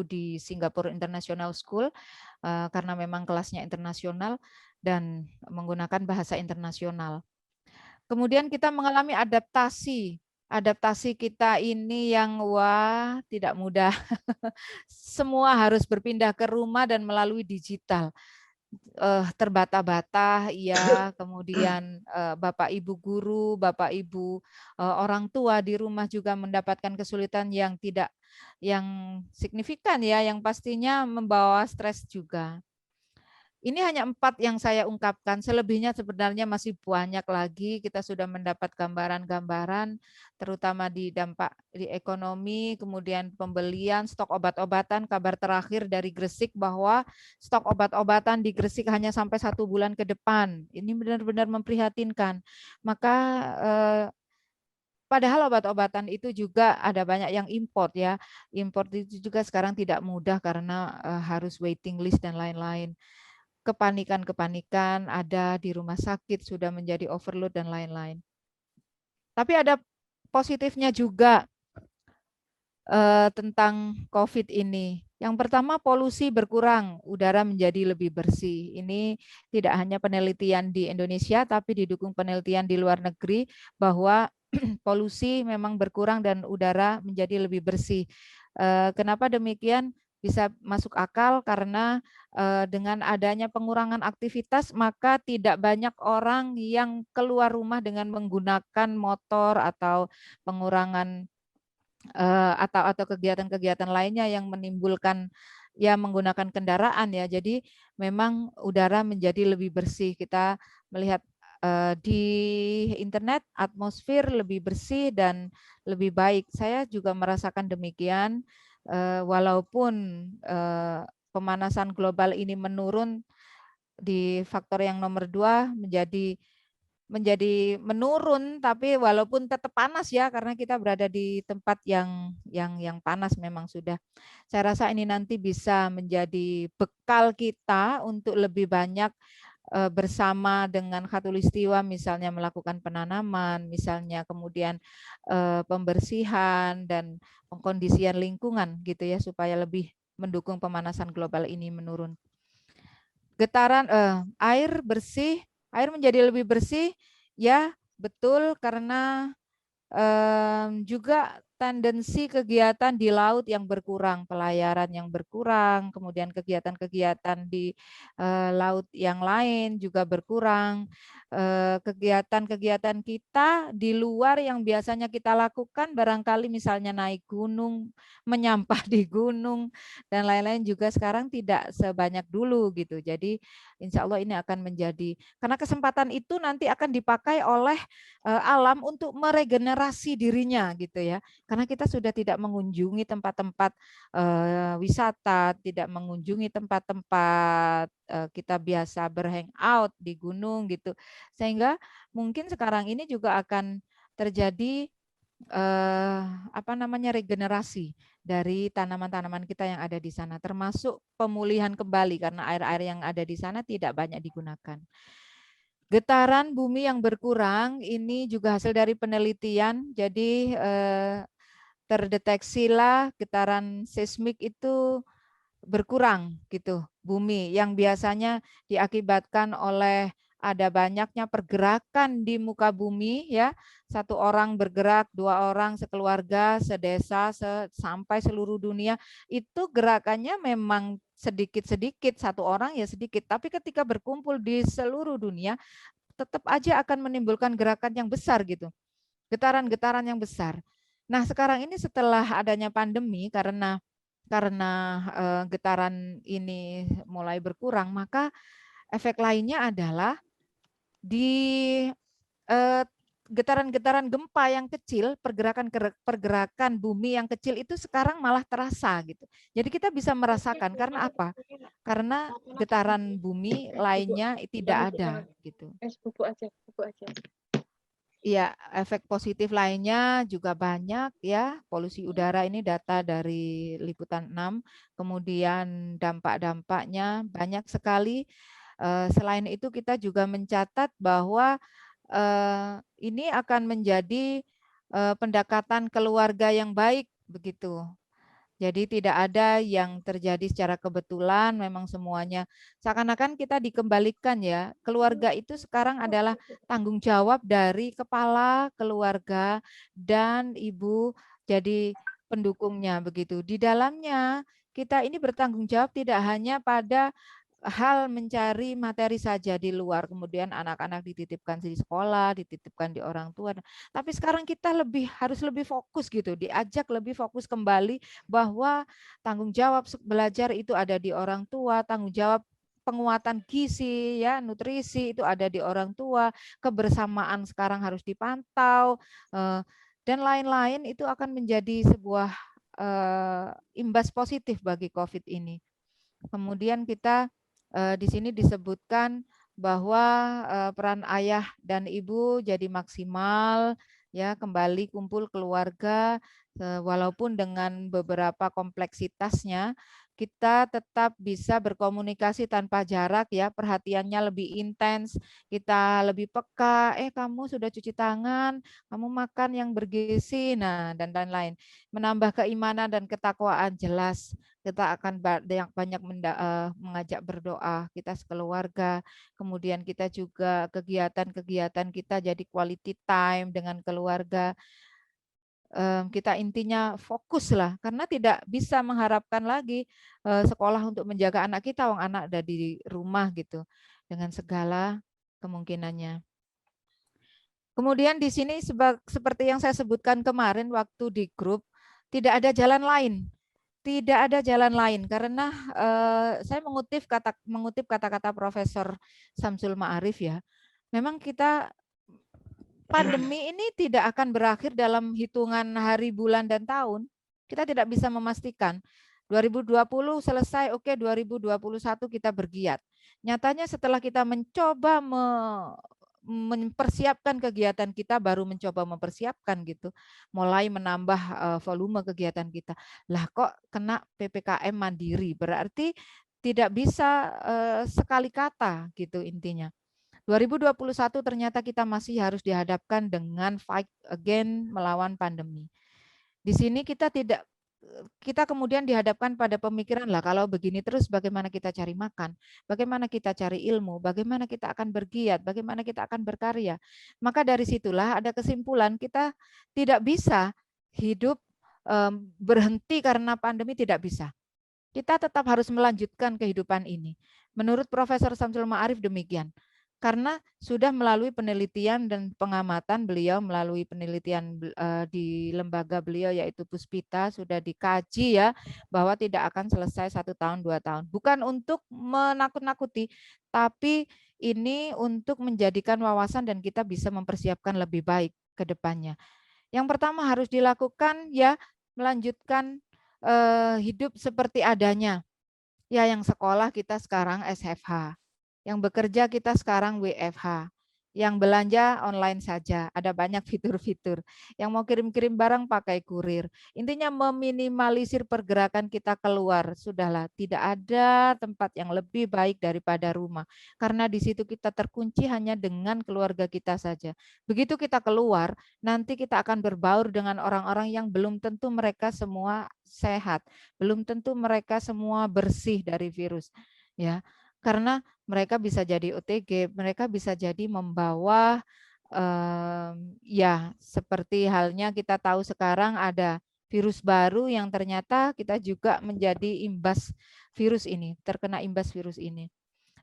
di Singapore International School karena memang kelasnya internasional dan menggunakan bahasa internasional. Kemudian kita mengalami adaptasi adaptasi kita ini yang wah tidak mudah. Semua harus berpindah ke rumah dan melalui digital. Terbata-bata, ya, kemudian Bapak Ibu guru, Bapak Ibu orang tua di rumah juga mendapatkan kesulitan yang signifikan ya, yang pastinya membawa stres juga. Ini hanya 4 yang saya ungkapkan, selebihnya sebenarnya masih banyak lagi. Kita sudah mendapat gambaran-gambaran, terutama di dampak di ekonomi, kemudian pembelian, stok obat-obatan. Kabar terakhir dari Gresik bahwa stok obat-obatan di Gresik hanya sampai 1 bulan ke depan. Ini benar-benar memprihatinkan. Maka padahal obat-obatan itu juga ada banyak yang import ya. Import itu juga sekarang tidak mudah karena harus waiting list dan lain-lain. Kepanikan-kepanikan ada di rumah sakit, sudah menjadi overload dan lain-lain. Tapi ada positifnya juga tentang COVID ini. Yang pertama, polusi berkurang, udara menjadi lebih bersih. Ini tidak hanya penelitian di Indonesia, tapi didukung penelitian di luar negeri bahwa polusi memang berkurang dan udara menjadi lebih bersih. Kenapa demikian? Bisa masuk akal karena dengan adanya pengurangan aktivitas, maka tidak banyak orang yang keluar rumah dengan menggunakan motor atau pengurangan atau kegiatan-kegiatan lainnya yang menimbulkan ya menggunakan kendaraan ya. Jadi memang udara menjadi lebih bersih. Kita melihat di internet atmosfer lebih bersih dan lebih baik. Saya juga merasakan demikian. Walaupun pemanasan global ini menurun, di faktor yang nomor 2 menjadi menurun, tapi walaupun tetap panas ya, karena kita berada di tempat yang panas memang sudah. Saya rasa ini nanti bisa menjadi bekal kita untuk lebih banyak bersama dengan khatulistiwa, misalnya melakukan penanaman, misalnya kemudian pembersihan dan pengkondisian lingkungan gitu ya, supaya lebih mendukung pemanasan global ini menurun. Getaran air bersih, air menjadi lebih bersih ya, betul, karena juga tendensi kegiatan di laut yang berkurang, pelayaran yang berkurang, kemudian kegiatan-kegiatan di laut yang lain juga berkurang. Kegiatan-kegiatan kita di luar yang biasanya kita lakukan, barangkali misalnya naik gunung, menyampah di gunung, dan lain-lain juga sekarang tidak sebanyak dulu gitu. Jadi insya Allah ini akan menjadi, karena kesempatan itu nanti akan dipakai oleh alam untuk meregenerasi dirinya gitu ya. Karena kita sudah tidak mengunjungi tempat-tempat wisata, tidak mengunjungi tempat-tempat kita biasa berhangout di gunung gitu. Sehingga mungkin sekarang ini juga akan terjadi regenerasi dari tanaman-tanaman kita yang ada di sana, termasuk pemulihan kembali karena air-air yang ada di sana tidak banyak digunakan. Getaran bumi yang berkurang ini juga hasil dari penelitian. Jadi terdeteksilah getaran seismik itu berkurang gitu, bumi yang biasanya diakibatkan oleh ada banyaknya pergerakan di muka bumi ya, 1 orang bergerak, 2 orang sekeluarga, sedesa, sampai seluruh dunia, itu gerakannya memang sedikit-sedikit, 1 orang ya sedikit, tapi ketika berkumpul di seluruh dunia tetap aja akan menimbulkan gerakan yang besar gitu, getaran-getaran yang besar. Nah sekarang ini setelah adanya pandemi, karena getaran ini mulai berkurang, maka efek lainnya adalah di getaran-getaran gempa yang kecil, pergerakan bumi yang kecil itu sekarang malah terasa gitu. Jadi kita bisa merasakan karena apa? Karena getaran bumi lainnya tidak ada gitu. Bubuk aja. Iya, efek positif lainnya juga banyak ya. Polusi udara ini data dari Liputan 6. Kemudian dampak-dampaknya banyak sekali. Selain itu kita juga mencatat bahwa ini akan menjadi pendekatan keluarga yang baik begitu. Jadi tidak ada yang terjadi secara kebetulan, memang semuanya seakan-akan kita dikembalikan ya. Keluarga itu sekarang adalah tanggung jawab dari kepala keluarga dan ibu jadi pendukungnya begitu. Di dalamnya kita ini bertanggung jawab tidak hanya pada hal mencari materi saja di luar, kemudian anak-anak dititipkan di sekolah, dititipkan di orang tua. Tapi sekarang kita harus lebih fokus gitu, diajak lebih fokus kembali bahwa tanggung jawab belajar itu ada di orang tua, tanggung jawab penguatan gizi ya, nutrisi itu ada di orang tua, kebersamaan sekarang harus dipantau dan lain-lain itu akan menjadi sebuah imbas positif bagi COVID ini. Kemudian kita di sini disebutkan bahwa peran ayah dan ibu jadi maksimal ya, kembali kumpul keluarga walaupun dengan beberapa kompleksitasnya kita tetap bisa berkomunikasi tanpa jarak ya, perhatiannya lebih intens, kita lebih peka, kamu sudah cuci tangan, kamu makan yang bergizi, nah dan lain-lain. Menambah keimanan dan ketakwaan jelas. Kita akan banyak mengajak berdoa kita sekeluarga, kemudian kita juga kegiatan-kegiatan kita jadi quality time dengan keluarga. Kita intinya fokus lah, karena tidak bisa mengharapkan lagi sekolah untuk menjaga anak kita, wong anak ada di rumah gitu, dengan segala kemungkinannya. Kemudian di sini seperti yang saya sebutkan kemarin waktu di grup, tidak ada jalan lain. Tidak ada jalan lain karena saya mengutip kata-kata Profesor Samsul Ma'arif ya. Memang kita pandemi ini tidak akan berakhir dalam hitungan hari, bulan, dan tahun. Kita tidak bisa memastikan. 2020 selesai, oke, 2021 kita bergiat. Nyatanya setelah kita mencoba mempersiapkan kegiatan kita, baru mencoba mempersiapkan gitu, mulai menambah volume kegiatan kita. Lah kok kena PPKM mandiri, berarti tidak bisa sekali kata gitu intinya. 2021 ternyata kita masih harus dihadapkan dengan fight again melawan pandemi. Di sini kita kemudian dihadapkan pada pemikiran lah, kalau begini terus bagaimana kita cari makan, bagaimana kita cari ilmu, bagaimana kita akan bergiat, bagaimana kita akan berkarya. Maka dari situlah ada kesimpulan kita tidak bisa hidup berhenti karena pandemi, tidak bisa. Kita tetap harus melanjutkan kehidupan ini. Menurut Profesor Samsul Ma'arif demikian. Karena sudah melalui penelitian dan pengamatan beliau, melalui penelitian di lembaga beliau yaitu Puspita, sudah dikaji ya bahwa tidak akan selesai 1 tahun 2 tahun. Bukan untuk menakut-nakuti, tapi ini untuk menjadikan wawasan dan kita bisa mempersiapkan lebih baik ke depannya. Yang pertama harus dilakukan ya melanjutkan hidup seperti adanya. Ya, yang sekolah kita sekarang SFH. Yang bekerja kita sekarang WFH. Yang belanja online saja, ada banyak fitur-fitur. Yang mau kirim-kirim barang pakai kurir. Intinya meminimalisir pergerakan kita keluar. Sudahlah, tidak ada tempat yang lebih baik daripada rumah. Karena di situ kita terkunci hanya dengan keluarga kita saja. Begitu kita keluar, nanti kita akan berbaur dengan orang-orang yang belum tentu mereka semua sehat. Belum tentu mereka semua bersih dari virus. Ya, karena mereka bisa jadi OTG, mereka bisa jadi membawa ya seperti halnya kita tahu sekarang ada virus baru yang ternyata kita juga menjadi imbas virus ini, terkena imbas virus ini.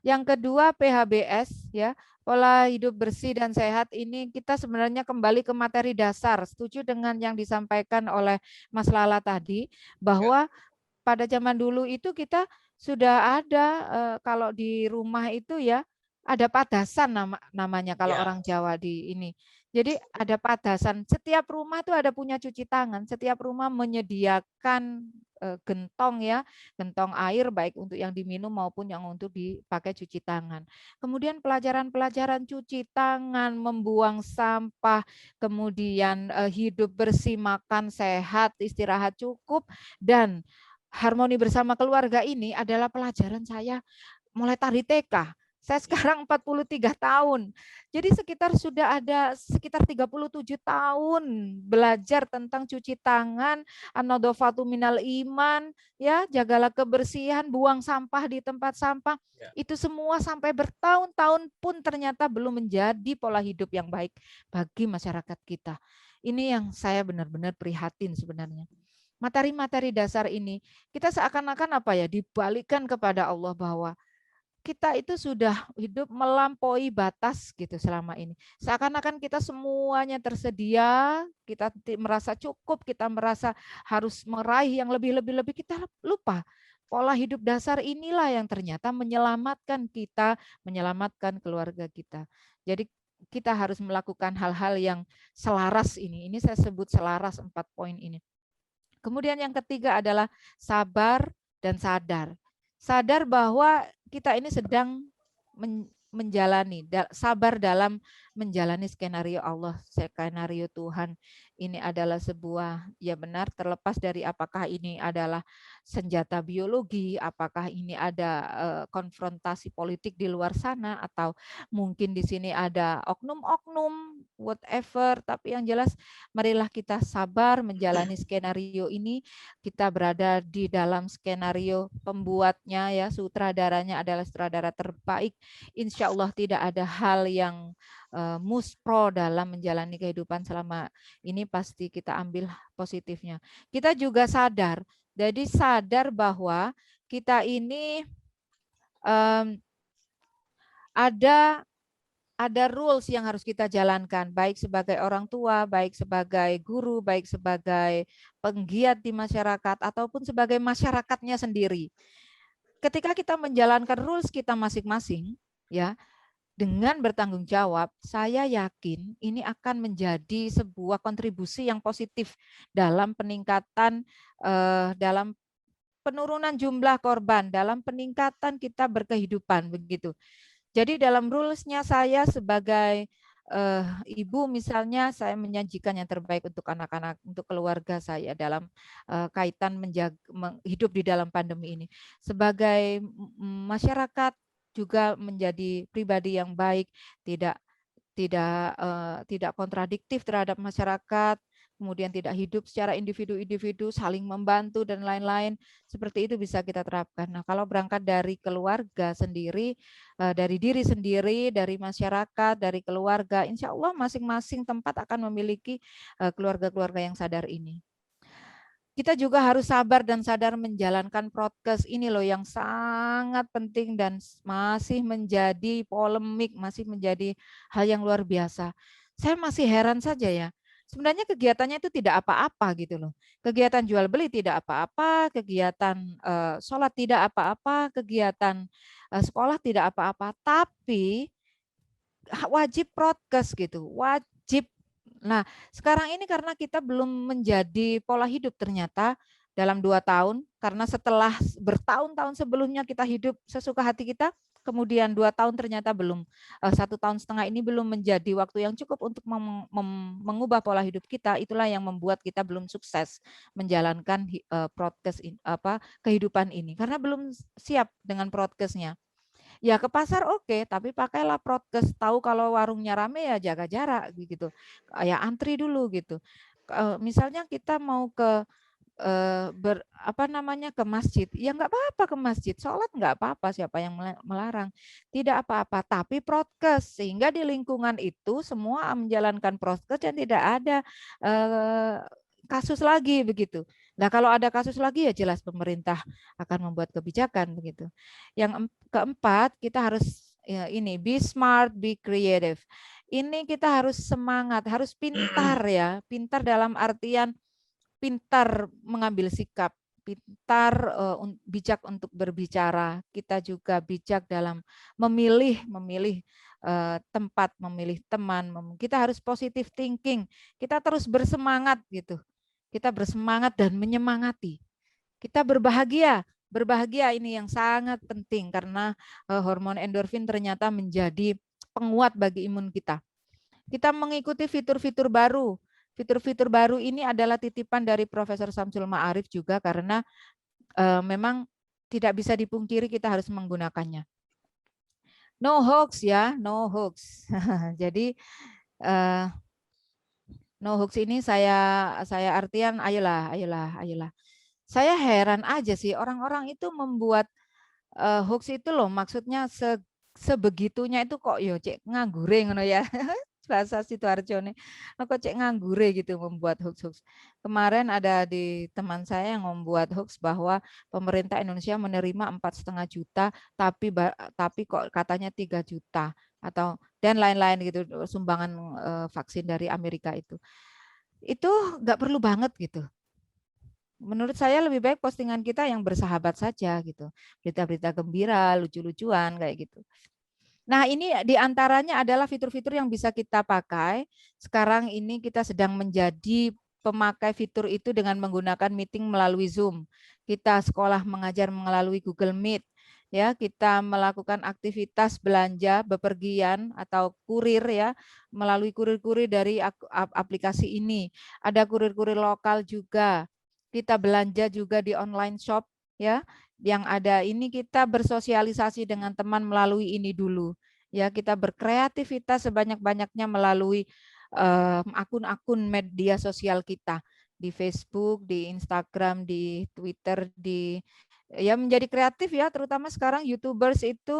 Yang kedua PHBS ya, pola hidup bersih dan sehat ini kita sebenarnya kembali ke materi dasar. Setuju dengan yang disampaikan oleh Mas Lala tadi bahwa pada zaman dulu itu kita sudah ada kalau di rumah itu ya ada padasan namanya kalau orang Jawa di ini. Jadi ada padasan. Setiap rumah itu ada punya cuci tangan. Setiap rumah menyediakan gentong ya, gentong air baik untuk yang diminum maupun yang untuk dipakai cuci tangan. Kemudian pelajaran-pelajaran cuci tangan, membuang sampah, kemudian hidup bersih, makan sehat, istirahat cukup, dan harmoni bersama keluarga ini adalah pelajaran saya mulai dari TK Saya sekarang 43 tahun. Jadi sudah ada sekitar 37 tahun belajar tentang cuci tangan, an-nadhafatu minal iman, ya, jagalah kebersihan, buang sampah di tempat sampah. Ya. Itu semua sampai bertahun-tahun pun ternyata belum menjadi pola hidup yang baik bagi masyarakat kita. Ini yang saya benar-benar prihatin sebenarnya. Materi-materi dasar ini kita seakan-akan apa ya, dibalikkan kepada Allah bahwa kita itu sudah hidup melampaui batas gitu selama ini. Seakan-akan kita semuanya tersedia, kita merasa cukup, kita merasa harus meraih yang lebih-lebih, kita lupa. Pola hidup dasar inilah yang ternyata menyelamatkan kita, menyelamatkan keluarga kita. Jadi kita harus melakukan hal-hal yang selaras ini. Ini saya sebut selaras 4 poin ini. Kemudian yang ketiga adalah sabar dan sadar. Sadar bahwa kita ini sedang menjalani, sabar dalam menjalani skenario Allah, skenario Tuhan. Ini adalah sebuah, ya benar, terlepas dari apakah ini adalah senjata biologi, apakah ini ada konfrontasi politik di luar sana, atau mungkin di sini ada oknum-oknum, whatever. Tapi yang jelas, marilah kita sabar menjalani skenario ini. Kita berada di dalam skenario pembuatnya, ya, sutradaranya adalah sutradara terbaik. Insya Allah tidak ada hal yang muspro dalam menjalani kehidupan selama ini, pasti kita ambil positifnya. Kita juga sadar, jadi sadar bahwa kita ini ada rules yang harus kita jalankan, baik sebagai orang tua, baik sebagai guru, baik sebagai penggiat di masyarakat, ataupun sebagai masyarakatnya sendiri. Ketika kita menjalankan rules kita masing-masing, ya, dengan bertanggung jawab, saya yakin ini akan menjadi sebuah kontribusi yang positif dalam peningkatan, dalam penurunan jumlah korban, dalam peningkatan kita berkehidupan, begitu. Jadi dalam rules-nya saya sebagai ibu misalnya, saya menyajikan yang terbaik untuk anak-anak, untuk keluarga saya dalam kaitan hidup di dalam pandemi ini. Sebagai masyarakat juga menjadi pribadi yang baik, tidak kontradiktif terhadap masyarakat, kemudian tidak hidup secara individu-individu, saling membantu dan lain-lain. Seperti itu bisa kita terapkan. Nah, kalau berangkat dari keluarga sendiri, dari diri sendiri, dari masyarakat, dari keluarga, insya Allah masing-masing tempat akan memiliki keluarga-keluarga yang sadar ini. Kita juga harus sabar dan sadar menjalankan prokes ini loh yang sangat penting dan masih menjadi polemik, masih menjadi hal yang luar biasa. Saya masih heran saja ya. Sebenarnya kegiatannya itu tidak apa-apa gitu loh. Kegiatan jual beli tidak apa-apa, kegiatan sholat tidak apa-apa, kegiatan sekolah tidak apa-apa, tapi wajib prokes gitu, wajib. Nah, sekarang ini karena kita belum menjadi pola hidup ternyata dalam 2 tahun, karena setelah bertahun-tahun sebelumnya kita hidup sesuka hati kita, kemudian 2 tahun ternyata belum, 1,5 tahun ini belum menjadi waktu yang cukup untuk mengubah pola hidup kita. Itulah yang membuat kita belum sukses menjalankan prokes kehidupan ini, karena belum siap dengan prokesnya. Ya ke pasar oke, tapi pakailah prokes, tahu kalau warungnya rame ya jaga jarak gitu. Ya antri dulu gitu. Misalnya kita mau ke ke masjid, ya nggak apa-apa ke masjid, sholat nggak apa-apa, siapa yang melarang, tidak apa-apa, tapi prokes, sehingga di lingkungan itu semua menjalankan prokes dan tidak ada kasus lagi begitu. Nah, kalau ada kasus lagi ya jelas pemerintah akan membuat kebijakan begitu. Yang keempat, kita harus ini be smart, be creative. Ini kita harus semangat, harus pintar ya, pintar dalam artian pintar mengambil sikap, pintar bijak untuk berbicara. Kita juga bijak dalam memilih tempat, memilih teman. Kita harus positive thinking. Kita terus bersemangat gitu. Kita bersemangat dan menyemangati. Kita berbahagia. Berbahagia ini yang sangat penting karena hormon endorfin ternyata menjadi penguat bagi imun kita. Kita mengikuti fitur-fitur baru. Fitur-fitur baru ini adalah titipan dari Profesor Samsul Ma'arif juga karena memang tidak bisa dipungkiri kita harus menggunakannya. No hoax ya, no hoax. Jadi no hoax ini saya artian ayolah, ayolah, ayolah. Saya heran aja sih orang-orang itu membuat hoax itu loh, maksudnya sebegitunya itu kok yo cek nganggure ngono ya. Bahasa Sidoarjone. Kok cek nganggure gitu membuat hoax-hoax. Kemarin ada di teman saya yang membuat hoax bahwa pemerintah Indonesia menerima 4,5 juta tapi kok katanya 3 juta atau dan lain-lain gitu sumbangan vaksin dari Amerika itu. Itu nggak perlu banget gitu. Menurut saya lebih baik postingan kita yang bersahabat saja gitu. Berita-berita gembira, lucu-lucuan kayak gitu. Nah, ini diantaranya adalah fitur-fitur yang bisa kita pakai. Sekarang ini kita sedang menjadi pemakai fitur itu dengan menggunakan meeting melalui Zoom. Kita sekolah mengajar melalui Google Meet. Ya, kita melakukan aktivitas belanja bepergian atau kurir ya melalui kurir-kurir dari aplikasi ini. Ada kurir-kurir lokal juga. Kita belanja juga di online shop ya. Yang ada ini kita bersosialisasi dengan teman melalui ini dulu. Ya, kita berkreativitas sebanyak-banyaknya melalui akun-akun media sosial kita di Facebook, di Instagram, di Twitter, ya menjadi kreatif ya, terutama sekarang YouTubers itu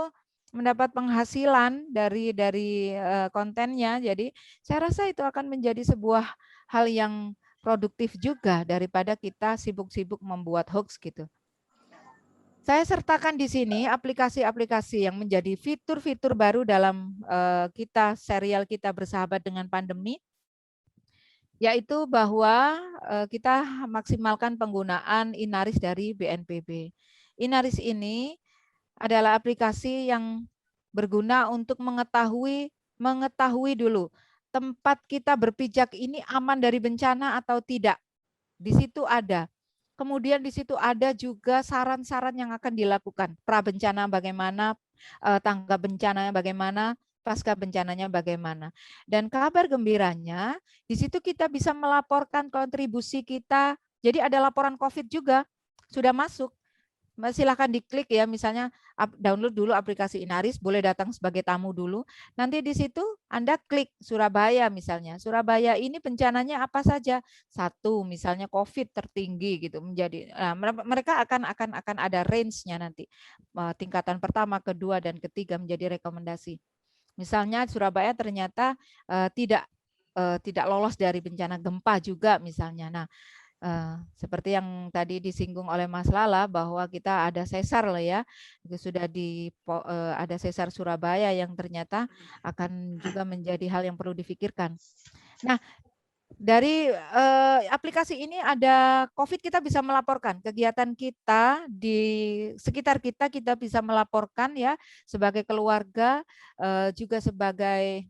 mendapat penghasilan dari kontennya. Jadi saya rasa itu akan menjadi sebuah hal yang produktif juga daripada kita sibuk-sibuk membuat hoax gitu. Saya sertakan di sini aplikasi-aplikasi yang menjadi fitur-fitur baru dalam serial kita bersahabat dengan pandemi, yaitu bahwa kita maksimalkan penggunaan Inaris dari BNPB. Inaris ini adalah aplikasi yang berguna untuk mengetahui dulu tempat kita berpijak ini aman dari bencana atau tidak. Di situ ada. Kemudian di situ ada juga saran-saran yang akan dilakukan. Pra bencana bagaimana, tanggap bencananya bagaimana, pasca bencananya bagaimana. Dan kabar gembiranya, di situ kita bisa melaporkan kontribusi kita. Jadi ada laporan COVID juga, sudah masuk. Silahkan diklik ya, misalnya download dulu aplikasi Inaris, boleh datang sebagai tamu dulu. Nanti di situ Anda klik Surabaya misalnya. Surabaya ini bencananya apa saja? Satu, misalnya COVID tertinggi gitu menjadi. Nah, mereka akan ada range-nya nanti. Tingkatan pertama, kedua dan ketiga menjadi rekomendasi. Misalnya Surabaya ternyata tidak lolos dari bencana gempa juga misalnya. Nah, seperti yang tadi disinggung oleh Mas Lala bahwa kita ada sesar loh ya, itu sudah ada sesar Surabaya yang ternyata akan juga menjadi hal yang perlu difikirkan. Nah, dari aplikasi ini ada COVID, kita bisa melaporkan kegiatan kita di sekitar kita, kita bisa melaporkan ya sebagai keluarga, juga sebagai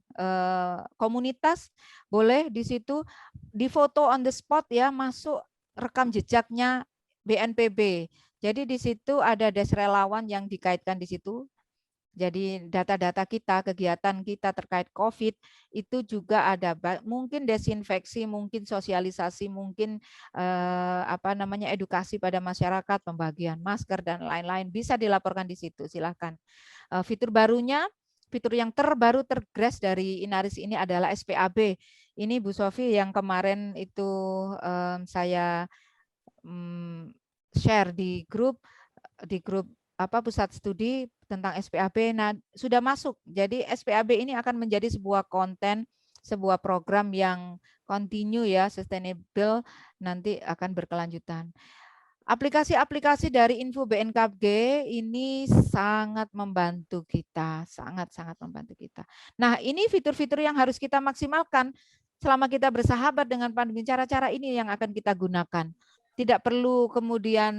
komunitas, boleh di situ difoto on the spot ya, masuk rekam jejaknya BNPB. Jadi di situ ada des relawan yang dikaitkan di situ. Jadi data-data kita, kegiatan kita terkait COVID itu juga ada mungkin desinfeksi, mungkin sosialisasi, mungkin edukasi pada masyarakat, pembagian masker dan lain-lain bisa dilaporkan di situ. Silahkan. Fitur barunya, fitur yang terbaru tergres dari Inaris ini adalah SPAB. Ini Bu Sofi yang kemarin itu saya share di grup pusat studi tentang SPAB. Nah, sudah masuk. Jadi SPAB ini akan menjadi sebuah konten, sebuah program yang continue ya, sustainable, nanti akan berkelanjutan. Aplikasi-aplikasi dari Info BNKG ini sangat membantu kita, sangat-sangat membantu kita. Nah, ini fitur-fitur yang harus kita maksimalkan selama kita bersahabat dengan pandemi. Cara-cara ini yang akan kita gunakan. Tidak perlu kemudian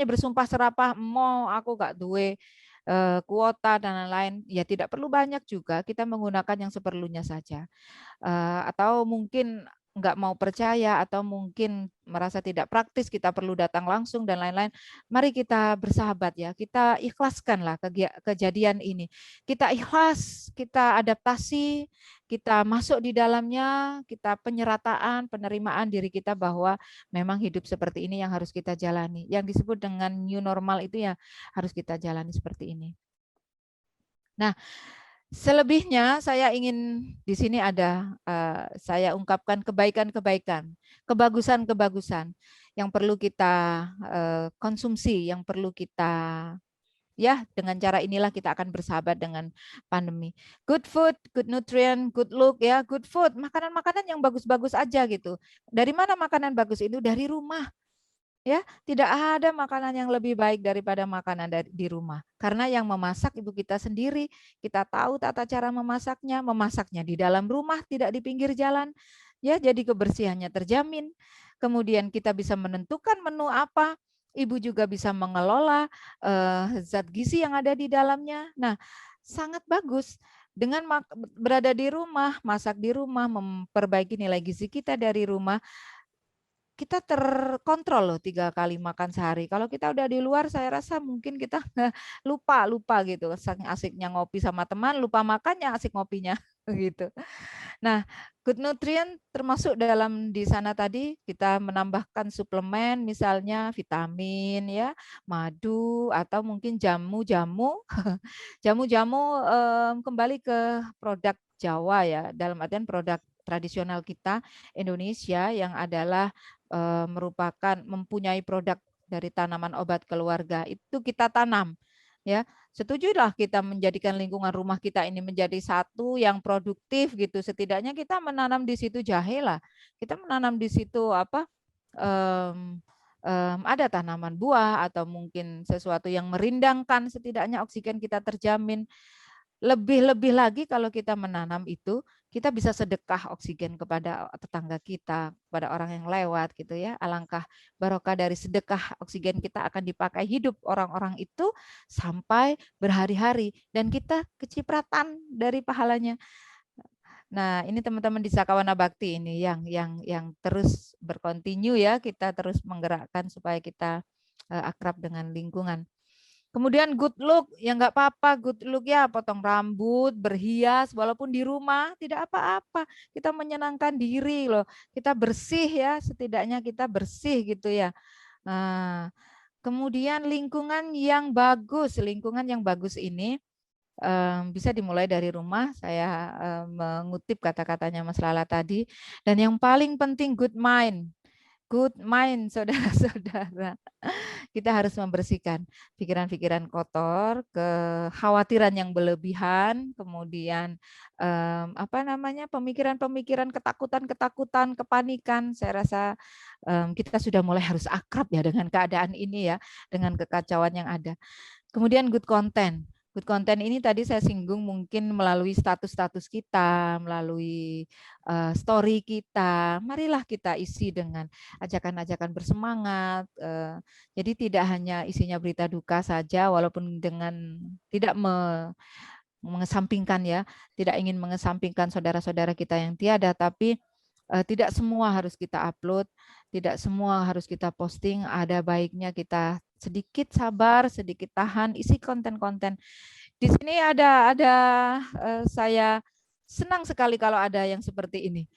bersumpah serapah, mau aku gak duwe kuota dan lain-lain. Ya tidak perlu banyak juga, kita menggunakan yang seperlunya saja. Atau mungkin nggak mau percaya atau mungkin merasa tidak praktis, kita perlu datang langsung dan lain-lain. Mari kita bersahabat ya, kita ikhlaskanlah kejadian ini. Kita ikhlas, kita adaptasi, kita masuk di dalamnya, kita penyerataan, penerimaan diri kita bahwa memang hidup seperti ini yang harus kita jalani. Yang disebut dengan new normal itu ya harus kita jalani seperti ini. Nah, selebihnya saya ingin di sini ada saya ungkapkan kebaikan-kebaikan, kebagusan-kebagusan yang perlu kita konsumsi, yang perlu kita ya dengan cara inilah kita akan bersahabat dengan pandemi. Good food, good nutrient, good look ya, good food, makanan-makanan yang bagus-bagus aja gitu. Dari mana makanan bagus itu? Dari rumah. Ya, tidak ada makanan yang lebih baik daripada makanan di rumah. Karena yang memasak ibu kita sendiri, kita tahu tata cara memasaknya di dalam rumah, tidak di pinggir jalan. Ya, jadi kebersihannya terjamin. Kemudian kita bisa menentukan menu apa, ibu juga bisa mengelola zat gizi yang ada di dalamnya. Nah, sangat bagus. Dengan berada di rumah, masak di rumah, memperbaiki nilai gizi kita dari rumah, kita terkontrol loh 3 kali makan sehari. Kalau kita udah di luar, saya rasa mungkin kita lupa gitu. Saking asiknya ngopi sama teman, lupa makannya, asik ngopinya gitu. Nah, good nutrient termasuk dalam di sana tadi kita menambahkan suplemen, misalnya vitamin ya, madu atau mungkin jamu-jamu, jamu-jamu kembali ke produk Jawa ya, dalam artian produk tradisional kita Indonesia yang adalah merupakan mempunyai produk dari tanaman obat keluarga itu kita tanam ya. Setujulah kita menjadikan lingkungan rumah kita ini menjadi satu yang produktif gitu. Setidaknya kita menanam di situ jahe lah. Kita menanam di situ apa? Ada tanaman buah atau mungkin sesuatu yang merindangkan, setidaknya oksigen kita terjamin. Lebih-lebih lagi kalau kita menanam itu, kita bisa sedekah oksigen kepada tetangga kita, kepada orang yang lewat gitu ya. Alangkah barokah dari sedekah oksigen kita akan dipakai hidup orang-orang itu sampai berhari-hari dan kita kecipratan dari pahalanya. Nah, ini teman-teman di Sakawana Bakti ini yang terus berkontinu ya, kita terus menggerakkan supaya kita akrab dengan lingkungan. Kemudian good look, ya nggak apa-apa good look ya, potong rambut, berhias, walaupun di rumah tidak apa-apa. Kita menyenangkan diri loh, kita bersih ya, setidaknya kita bersih gitu ya. Nah, kemudian lingkungan yang bagus ini bisa dimulai dari rumah. Saya mengutip kata-katanya Mas Lala tadi. Dan yang paling penting good mind. Good mind, saudara-saudara. Kita harus membersihkan pikiran-pikiran kotor, kekhawatiran yang berlebihan, kemudian pemikiran-pemikiran ketakutan-ketakutan, kepanikan. Saya rasa kita sudah mulai harus akrab ya dengan keadaan ini ya, dengan kekacauan yang ada. Kemudian good content. Good content ini tadi saya singgung mungkin melalui status-status kita, melalui story kita. Marilah kita isi dengan ajakan-ajakan bersemangat. Jadi tidak hanya isinya berita duka saja, walaupun dengan tidak mengesampingkan ya, tidak ingin mengesampingkan saudara-saudara kita yang tiada, tapi tidak semua harus kita upload, tidak semua harus kita posting. Ada baiknya kita sedikit sabar, sedikit tahan, isi konten-konten. Di sini ada saya senang sekali kalau ada yang seperti ini.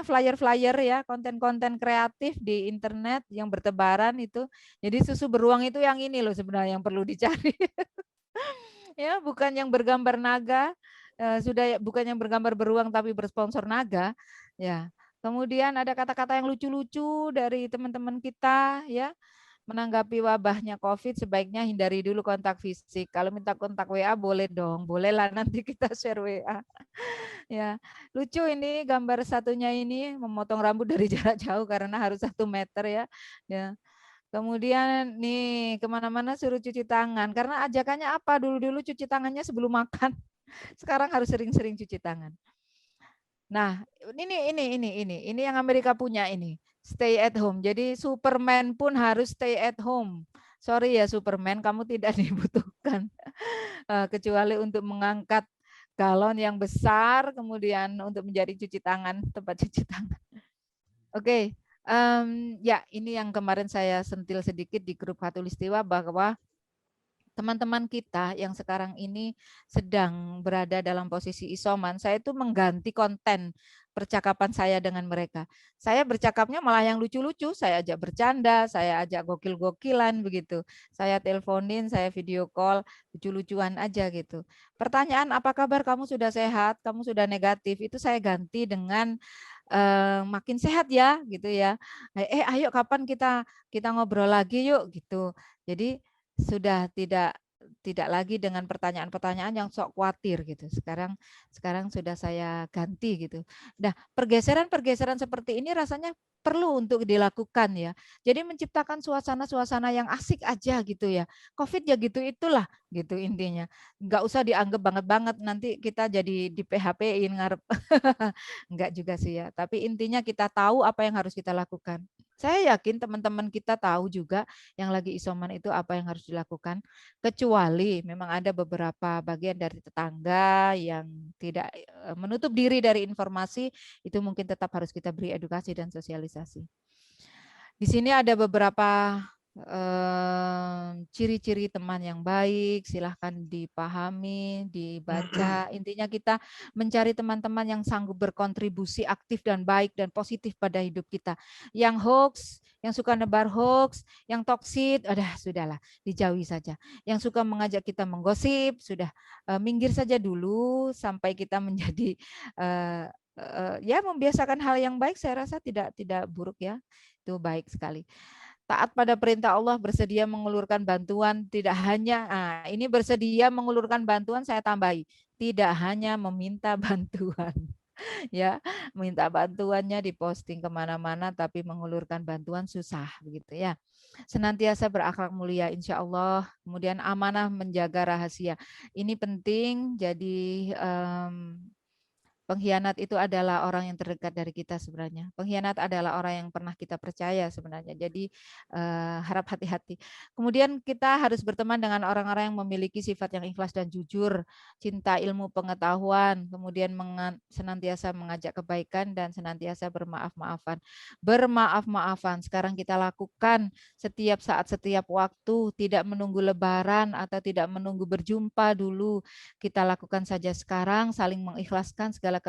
Flyer-flyer ya, konten-konten kreatif di internet yang bertebaran itu. Jadi susu beruang itu yang ini loh sebenarnya yang perlu dicari. Ya, bukan yang bergambar naga, bukan yang bergambar beruang tapi bersponsor naga, ya. Kemudian ada kata-kata yang lucu-lucu dari teman-teman kita, ya. Menanggapi wabahnya COVID sebaiknya hindari dulu kontak fisik. Kalau minta kontak WA boleh dong, bolehlah nanti kita share WA. Ya, lucu ini gambar satunya ini memotong rambut dari jarak jauh karena harus 1 meter ya. Ya. Kemudian nih kemana-mana suruh cuci tangan karena ajakannya apa, dulu-dulu cuci tangannya sebelum makan, sekarang harus sering-sering cuci tangan. Nah ini yang Amerika punya ini, stay at home. Jadi Superman pun harus stay at home. Sorry ya Superman, kamu tidak dibutuhkan kecuali untuk mengangkat galon yang besar, kemudian untuk menjadi cuci tangan, tempat cuci tangan. Oke. Ya, ini yang kemarin saya sentil sedikit di grup Khatulistiwa bahwa teman-teman kita yang sekarang ini sedang berada dalam posisi isoman, saya itu mengganti konten percakapan saya dengan mereka. Saya bercakapnya malah yang lucu-lucu, saya ajak bercanda, saya ajak gokil-gokilan begitu. Saya teleponin, saya video call, lucu-lucuan aja gitu. Pertanyaan apa kabar, kamu sudah sehat, kamu sudah negatif, itu saya ganti dengan makin sehat ya gitu ya. Ayo kapan kita ngobrol lagi yuk gitu. Jadi sudah tidak lagi dengan pertanyaan-pertanyaan yang sok khawatir gitu. Sekarang sudah saya ganti gitu. Nah, pergeseran-pergeseran seperti ini rasanya perlu untuk dilakukan ya. Jadi menciptakan suasana-suasana yang asik aja gitu ya. COVID ya gitu itulah gitu intinya. Nggak usah dianggap banget-banget nanti kita jadi di PHP-in ngarep. Enggak juga sih ya. Tapi intinya kita tahu apa yang harus kita lakukan. Saya yakin teman-teman kita tahu juga yang lagi isoman itu apa yang harus dilakukan. Kecuali memang ada beberapa bagian dari tetangga yang tidak menutup diri dari informasi, itu mungkin tetap harus kita beri edukasi dan sosialisasi. Di sini ada beberapa ciri-ciri teman yang baik, silahkan dipahami, dibaca. Intinya kita mencari teman-teman yang sanggup berkontribusi aktif dan baik dan positif pada hidup kita. Yang hoax, yang suka nebar hoax, yang toksit, sudahlah, dijauhi saja. Yang suka mengajak kita menggosip, sudah minggir saja dulu sampai kita menjadi ya membiasakan hal yang baik. Saya rasa tidak buruk ya, itu baik sekali. Taat pada perintah Allah, bersedia mengulurkan bantuan, tidak hanya, ini bersedia mengulurkan bantuan saya tambahi, tidak hanya meminta bantuan. Ya, minta bantuannya diposting kemana-mana, tapi mengulurkan bantuan susah begitu ya. Senantiasa berakhlak mulia, insya Allah. Kemudian amanah menjaga rahasia. Ini penting, jadi pengkhianat itu adalah orang yang terdekat dari kita sebenarnya. Pengkhianat adalah orang yang pernah kita percaya sebenarnya. Jadi harap hati-hati. Kemudian kita harus berteman dengan orang-orang yang memiliki sifat yang ikhlas dan jujur, cinta ilmu pengetahuan, kemudian senantiasa mengajak kebaikan dan senantiasa bermaaf-maafan. Bermaaf-maafan sekarang kita lakukan setiap saat, setiap waktu, tidak menunggu lebaran atau tidak menunggu berjumpa dulu. Kita lakukan saja sekarang, saling mengikhlaskan segala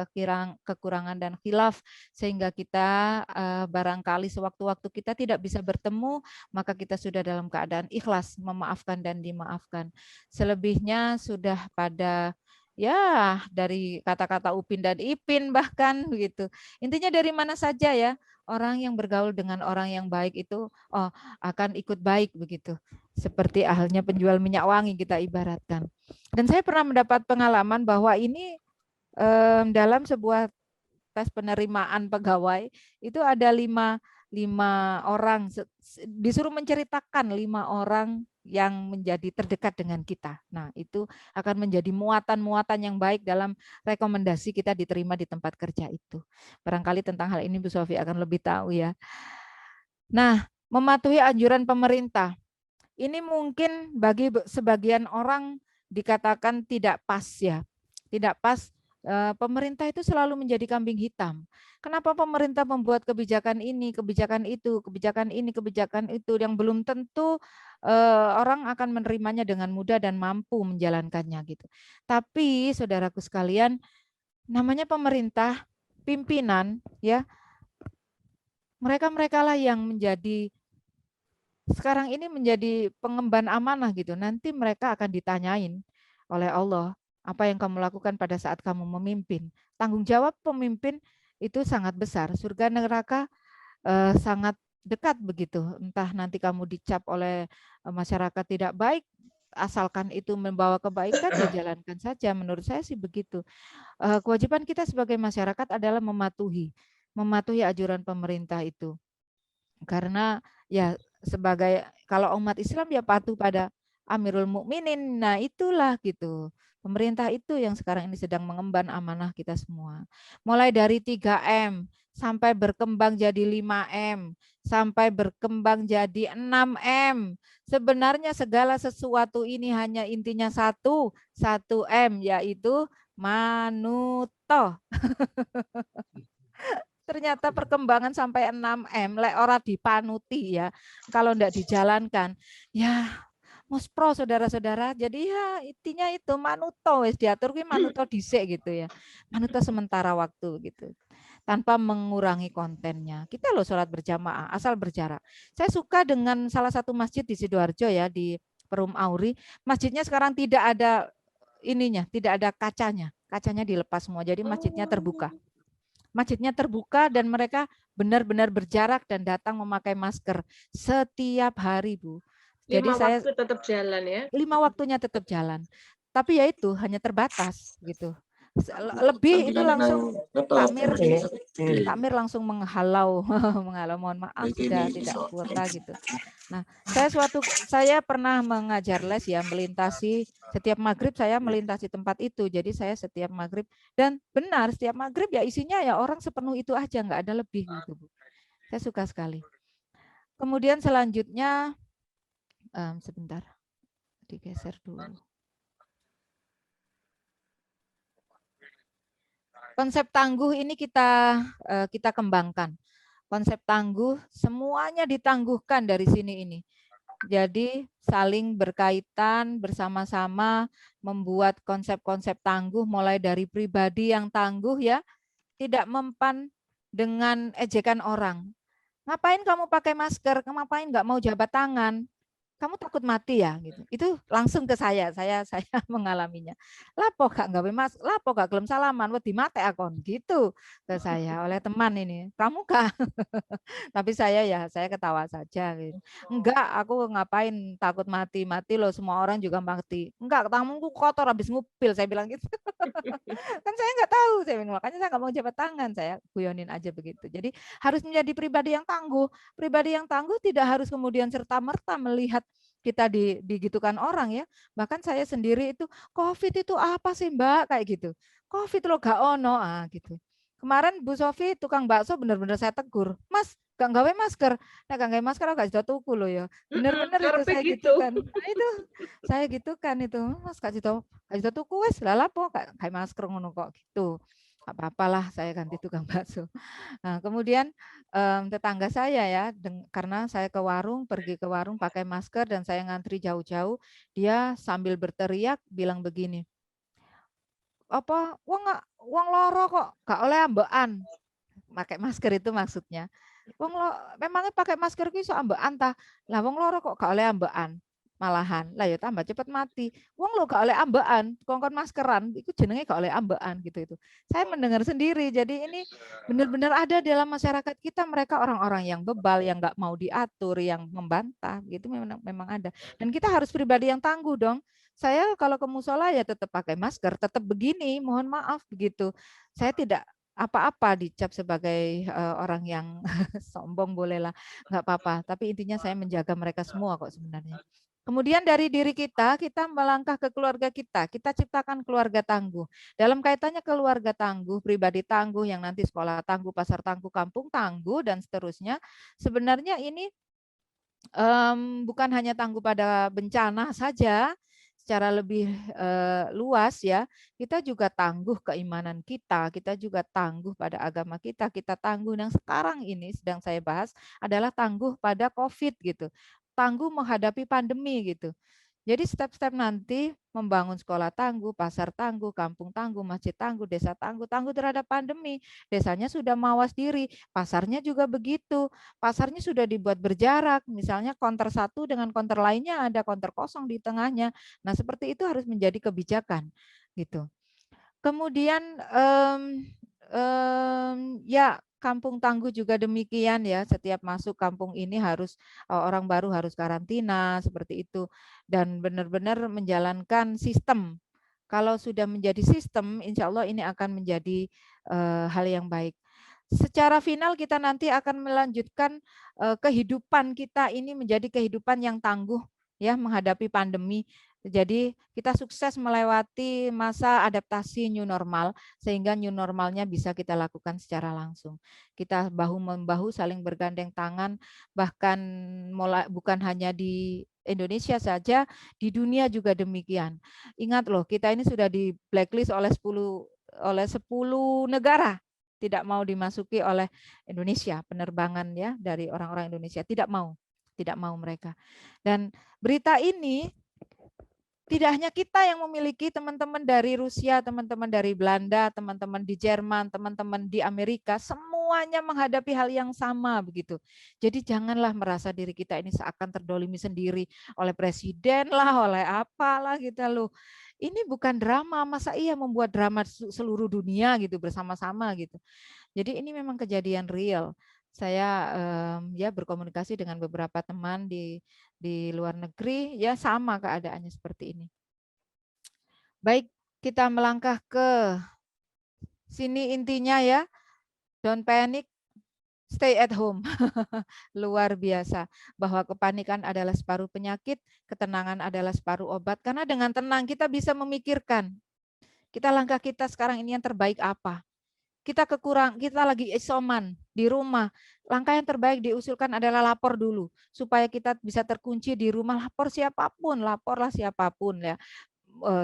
kekurangan dan khilaf, sehingga kita barangkali sewaktu-waktu kita tidak bisa bertemu, maka kita sudah dalam keadaan ikhlas, memaafkan dan dimaafkan. Selebihnya sudah pada ya dari kata-kata Upin dan Ipin bahkan begitu. Intinya dari mana saja ya, orang yang bergaul dengan orang yang baik itu akan ikut baik begitu. Seperti halnya penjual minyak wangi kita ibaratkan. Dan saya pernah mendapat pengalaman bahwa ini dalam sebuah tes penerimaan pegawai itu ada lima orang, disuruh menceritakan 5 orang yang menjadi terdekat dengan kita. Nah, itu akan menjadi muatan-muatan yang baik dalam rekomendasi kita diterima di tempat kerja itu. Barangkali tentang hal ini Bu Sofi akan lebih tahu ya. Nah, mematuhi anjuran pemerintah. Ini mungkin bagi sebagian orang dikatakan tidak pas ya. Tidak pas. Pemerintah itu selalu menjadi kambing hitam. Kenapa pemerintah membuat kebijakan ini, kebijakan itu, kebijakan ini, kebijakan itu yang belum tentu orang akan menerimanya dengan mudah dan mampu menjalankannya gitu. Tapi saudaraku sekalian, namanya pemerintah, pimpinan ya, mereka lah yang menjadi sekarang ini menjadi pengemban amanah gitu. Nanti mereka akan ditanyain oleh Allah, apa yang kamu lakukan pada saat kamu memimpin. Tanggung jawab pemimpin itu sangat besar. Surga neraka sangat dekat begitu. Entah nanti kamu dicap oleh masyarakat tidak baik, asalkan itu membawa kebaikan ya jalankan saja. Menurut saya sih begitu. Kewajiban kita sebagai masyarakat adalah mematuhi ajuran pemerintah itu. Karena ya sebagai kalau umat Islam ya patuh pada Amirul Mukminin. Nah, itulah gitu. Pemerintah itu yang sekarang ini sedang mengemban amanah kita semua. Mulai dari 3M sampai berkembang jadi 5M, sampai berkembang jadi 6M. Sebenarnya segala sesuatu ini hanya intinya satu M, yaitu manuto. Ternyata perkembangan sampai 6M lek ora dipanuti ya, kalau enggak dijalankan ya muspro saudara-saudara. Jadi ya intinya itu manuto wis diatur kuwi manuto dhisik gitu ya, manuto sementara waktu gitu. tanpa mengurangi kontennya. Kita loh sholat berjamaah asal berjarak. Saya suka dengan salah satu masjid di Sidoarjo ya, di Perum Auri. Masjidnya sekarang tidak ada ininya, tidak ada kacanya. Kacanya dilepas semua. Jadi masjidnya terbuka. Masjidnya terbuka dan mereka benar-benar berjarak dan datang memakai masker setiap hari, Bu. Jadi 5 waktu tetap jalan ya. 5 waktunya tetap jalan. Tapi ya itu hanya terbatas gitu. Lebih itu langsung Takmir langsung menghalau, mohon maaf sudah tidak kuota gitu. Nah, saya pernah mengajar les ya, melintasi setiap maghrib saya melintasi tempat itu. Jadi saya setiap maghrib dan benar setiap maghrib ya isinya ya orang sepenuh itu aja, nggak ada lebih gitu, Bu. Saya suka sekali. Kemudian selanjutnya sebentar digeser dulu. Konsep tangguh ini kita kembangkan. Konsep tangguh semuanya ditangguhkan dari sini ini. Jadi saling berkaitan bersama-sama membuat konsep-konsep tangguh mulai dari pribadi yang tangguh ya, tidak mempan dengan ejekan orang. Ngapain kamu pakai masker? Ngapain nggak mau jabat tangan? Kamu takut mati ya gitu. Itu langsung ke saya mengalaminya. Lapo gak nggawe mas, lapo gak gelem salaman wedi mate akon gitu ke saya oleh teman ini. Kamu kah? Tapi saya ketawa saja gitu. Enggak, aku ngapain takut mati loh, semua orang juga mati. Enggak, tanganku kotor habis ngupil, saya bilang gitu. Kan saya nggak tahu, saya bilang, makanya saya nggak mau jabat tangan, saya guyonin aja begitu. Jadi harus menjadi pribadi yang tangguh. Pribadi yang tangguh tidak harus kemudian serta-merta melihat kita digitukan orang ya. Bahkan saya sendiri itu, COVID itu apa sih Mbak? Kayak gitu. COVID lo gak ono, gitu. Kemarin Bu Sofi tukang bakso benar-benar saya tegur. Mas, gak nggawe masker. Nah, gak nggawe masker gak sudah tuku lo ya. Benar-benar itu saya gitu kan. Nah, itu saya gitu kan itu. Mas gak sudah tuku wes lah lapo kayak masker ngono kok gitu. Apa-apalah saya ganti tukang bakso. Nah, kemudian tetangga saya ya, karena saya pergi ke warung pakai masker dan saya ngantri jauh-jauh, dia sambil berteriak bilang begini, apa wong loro kok gak oleh ambekan. Pakai masker itu maksudnya. Memangnya pakai masker ki iso ambekan ta? Lah wong loro kok gak oleh ambekan. Malahan, lah ya tambah cepet mati. Wong lo gak oleh ambekan, kongkon maskeran, itu jenenge gak oleh ambekan gitu itu. Saya mendengar sendiri. Jadi ini benar-benar ada dalam masyarakat kita, mereka orang-orang yang bebal, yang nggak mau diatur, yang membantah, gitu memang ada. Dan kita harus pribadi yang tangguh dong. Saya kalau ke musola ya tetap pakai masker, tetap begini, mohon maaf begitu. Saya tidak apa-apa dicap sebagai orang yang sombong bolehlah, nggak apa-apa. Tapi intinya saya menjaga mereka semua kok sebenarnya. Kemudian dari diri kita melangkah ke keluarga kita ciptakan keluarga tangguh. Dalam kaitannya keluarga tangguh, pribadi tangguh, yang nanti sekolah tangguh, pasar tangguh, kampung tangguh, dan seterusnya. Sebenarnya ini bukan hanya tangguh pada bencana saja, secara lebih luas ya, kita juga tangguh keimanan kita juga tangguh pada agama kita tangguh. Yang sekarang ini sedang saya bahas adalah tangguh pada COVID gitu. Tangguh menghadapi pandemi gitu. Jadi step-step nanti membangun sekolah tangguh, pasar tangguh, kampung tangguh, masjid tangguh, desa tangguh, tangguh terhadap pandemi. Desanya sudah mawas diri, pasarnya juga begitu. Pasarnya sudah dibuat berjarak, misalnya konter satu dengan konter lainnya ada konter kosong di tengahnya. Nah, seperti itu harus menjadi kebijakan gitu. Kemudian ya kampung tangguh juga demikian ya, setiap masuk kampung ini harus orang baru harus karantina seperti itu dan benar-benar menjalankan sistem. Kalau sudah menjadi sistem, insya Allah ini akan menjadi hal yang baik. Secara final kita nanti akan melanjutkan kehidupan kita ini menjadi kehidupan yang tangguh ya menghadapi pandemi. Jadi kita sukses melewati masa adaptasi new normal sehingga new normalnya bisa kita lakukan secara langsung. Kita bahu-membahu saling bergandeng tangan, bahkan bukan hanya di Indonesia saja, di dunia juga demikian. Ingat loh, kita ini sudah di blacklist oleh 10 negara, tidak mau dimasuki oleh Indonesia, penerbangan ya dari orang-orang Indonesia tidak mau mereka. Dan berita ini tidak hanya kita yang memiliki, teman-teman dari Rusia, teman-teman dari Belanda, teman-teman di Jerman, teman-teman di Amerika, semuanya menghadapi hal yang sama begitu. Jadi janganlah merasa diri kita ini seakan terdolimi sendiri oleh presiden lah, oleh apalah gitu loh. Ini bukan drama, masa iya membuat drama seluruh dunia gitu bersama-sama gitu. Jadi ini memang kejadian real. Saya ya berkomunikasi dengan beberapa teman di luar negeri, ya sama keadaannya seperti ini. Baik, kita melangkah ke sini intinya ya, don't panic, stay at home. Luar biasa, bahwa kepanikan adalah separuh penyakit, ketenangan adalah separuh obat, karena dengan tenang kita bisa memikirkan, langkah kita sekarang ini yang terbaik apa. Kita lagi isoman di rumah. Langkah yang terbaik diusulkan adalah lapor dulu supaya kita bisa terkunci di rumah. Laporlah siapapun ya.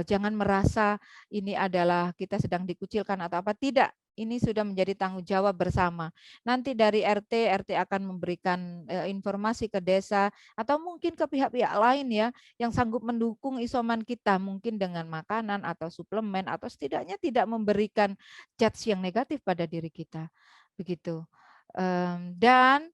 Jangan merasa ini adalah kita sedang dikucilkan atau apa, tidak. Ini sudah menjadi tanggung jawab bersama. Nanti dari RT akan memberikan informasi ke desa atau mungkin ke pihak-pihak lain ya yang sanggup mendukung isoman kita, mungkin dengan makanan atau suplemen atau setidaknya tidak memberikan judge yang negatif pada diri kita. Begitu. Dan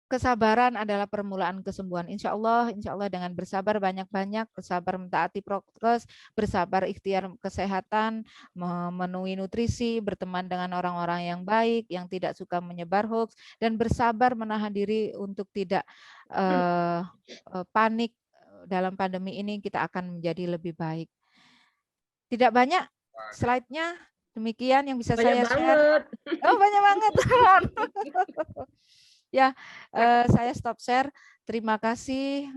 kesabaran adalah permulaan kesembuhan. Insya Allah dengan bersabar banyak-banyak, bersabar mentaati prokes, bersabar ikhtiar kesehatan, memenuhi nutrisi, berteman dengan orang-orang yang baik, yang tidak suka menyebar hoax, dan bersabar menahan diri untuk tidak panik dalam pandemi ini, kita akan menjadi lebih baik. Tidak banyak slide-nya, demikian yang bisa Banyak saya share. banget. Oh, banyak banget. Ya, saya stop share. Terima kasih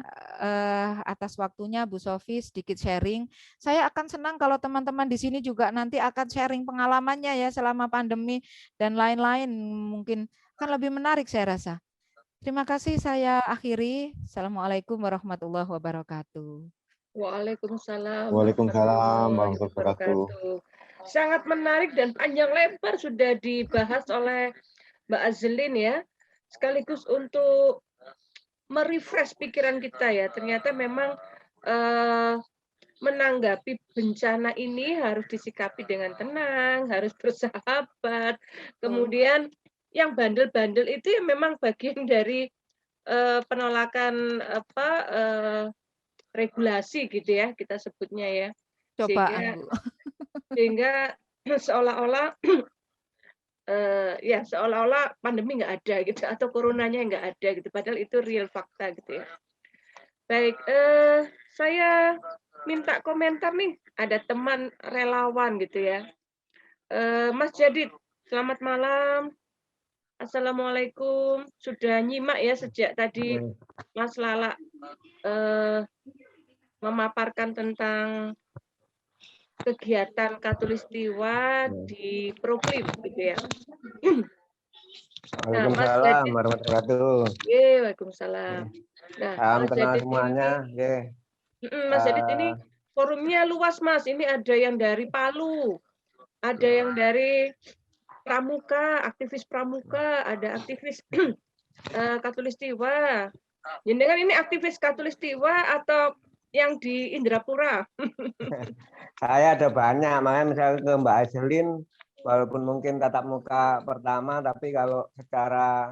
atas waktunya Bu Sofi, sedikit sharing. Saya akan senang kalau teman-teman di sini juga nanti akan sharing pengalamannya ya selama pandemi dan lain-lain, mungkin kan lebih menarik saya rasa. Terima kasih, saya akhiri. Assalamualaikum warahmatullahi wabarakatuh. Waalaikumsalam Waalaikumsalam warahmatullahi warahmatullahi wabarakatuh. wabarakatuh. Sangat menarik dan panjang lebar sudah dibahas oleh Mbak Azlin ya. Sekaligus untuk merefresh pikiran kita ya. Ternyata memang menanggapi bencana ini harus disikapi dengan tenang, harus bersahabat. Kemudian yang bandel-bandel itu ya memang bagian dari penolakan regulasi gitu ya kita sebutnya ya. Cobaan, Bu. Sehingga seolah-olah ya seolah-olah pandemi nggak ada gitu atau coronanya nggak ada gitu, padahal itu real fakta gitu ya. Baik, saya minta komentar nih, ada teman relawan gitu ya. Mas Jadid, selamat malam. Assalamualaikum. Sudah nyimak ya sejak tadi Mas Lala memaparkan tentang kegiatan Katulistiwa di Proklim gitu ya. Waalaikumsalam warahmatullahi wabarakatuh. Waalaikumsalam. Nah, Salam Mas kenal Jadid semuanya. Mas Jadid ini forumnya luas Mas. Ini ada yang dari Palu, ada yang dari Pramuka, aktivis Pramuka, ada aktivis Katulistiwa. Jenengan ini aktivis Katulistiwa atau yang di Indrapura? Saya ada banyak, makanya misalnya ke Mbak Azlin, walaupun mungkin tatap muka pertama, tapi kalau secara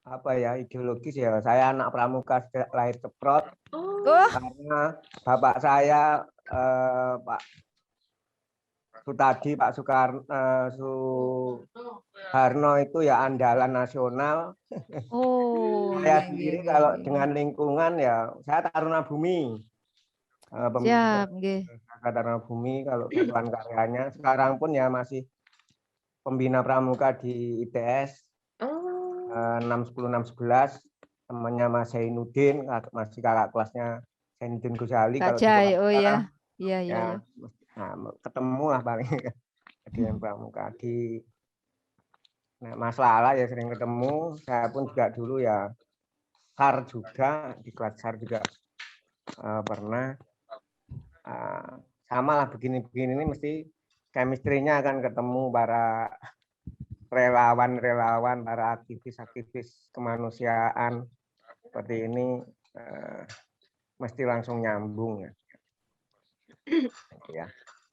apa ya ideologis ya saya anak Pramuka sejak lahir ceprot. Karena bapak saya Pak Sutadi, Pak Soekarno itu ya andalan nasional. Saya sendiri kalau dengan lingkungan ya saya Taruna Bumi. Siap, Taruna Bumi kalau kebutuhan karyanya. Sekarang pun ya masih pembina pramuka di ITS 610-611, temannya Mas Zainuddin, masih kakak kelasnya Zainuddin Ghazali. Kalau oh ya, iya. Nah, ketemu lah paling di pramuka di Mas Lala ya sering ketemu. Saya pun juga dulu ya SAR juga di kelas SAR juga pernah sama lah begini-begini ini mesti chemistry-nya akan ketemu para relawan-relawan, para aktivis-aktivis kemanusiaan seperti ini. mesti langsung nyambung ya.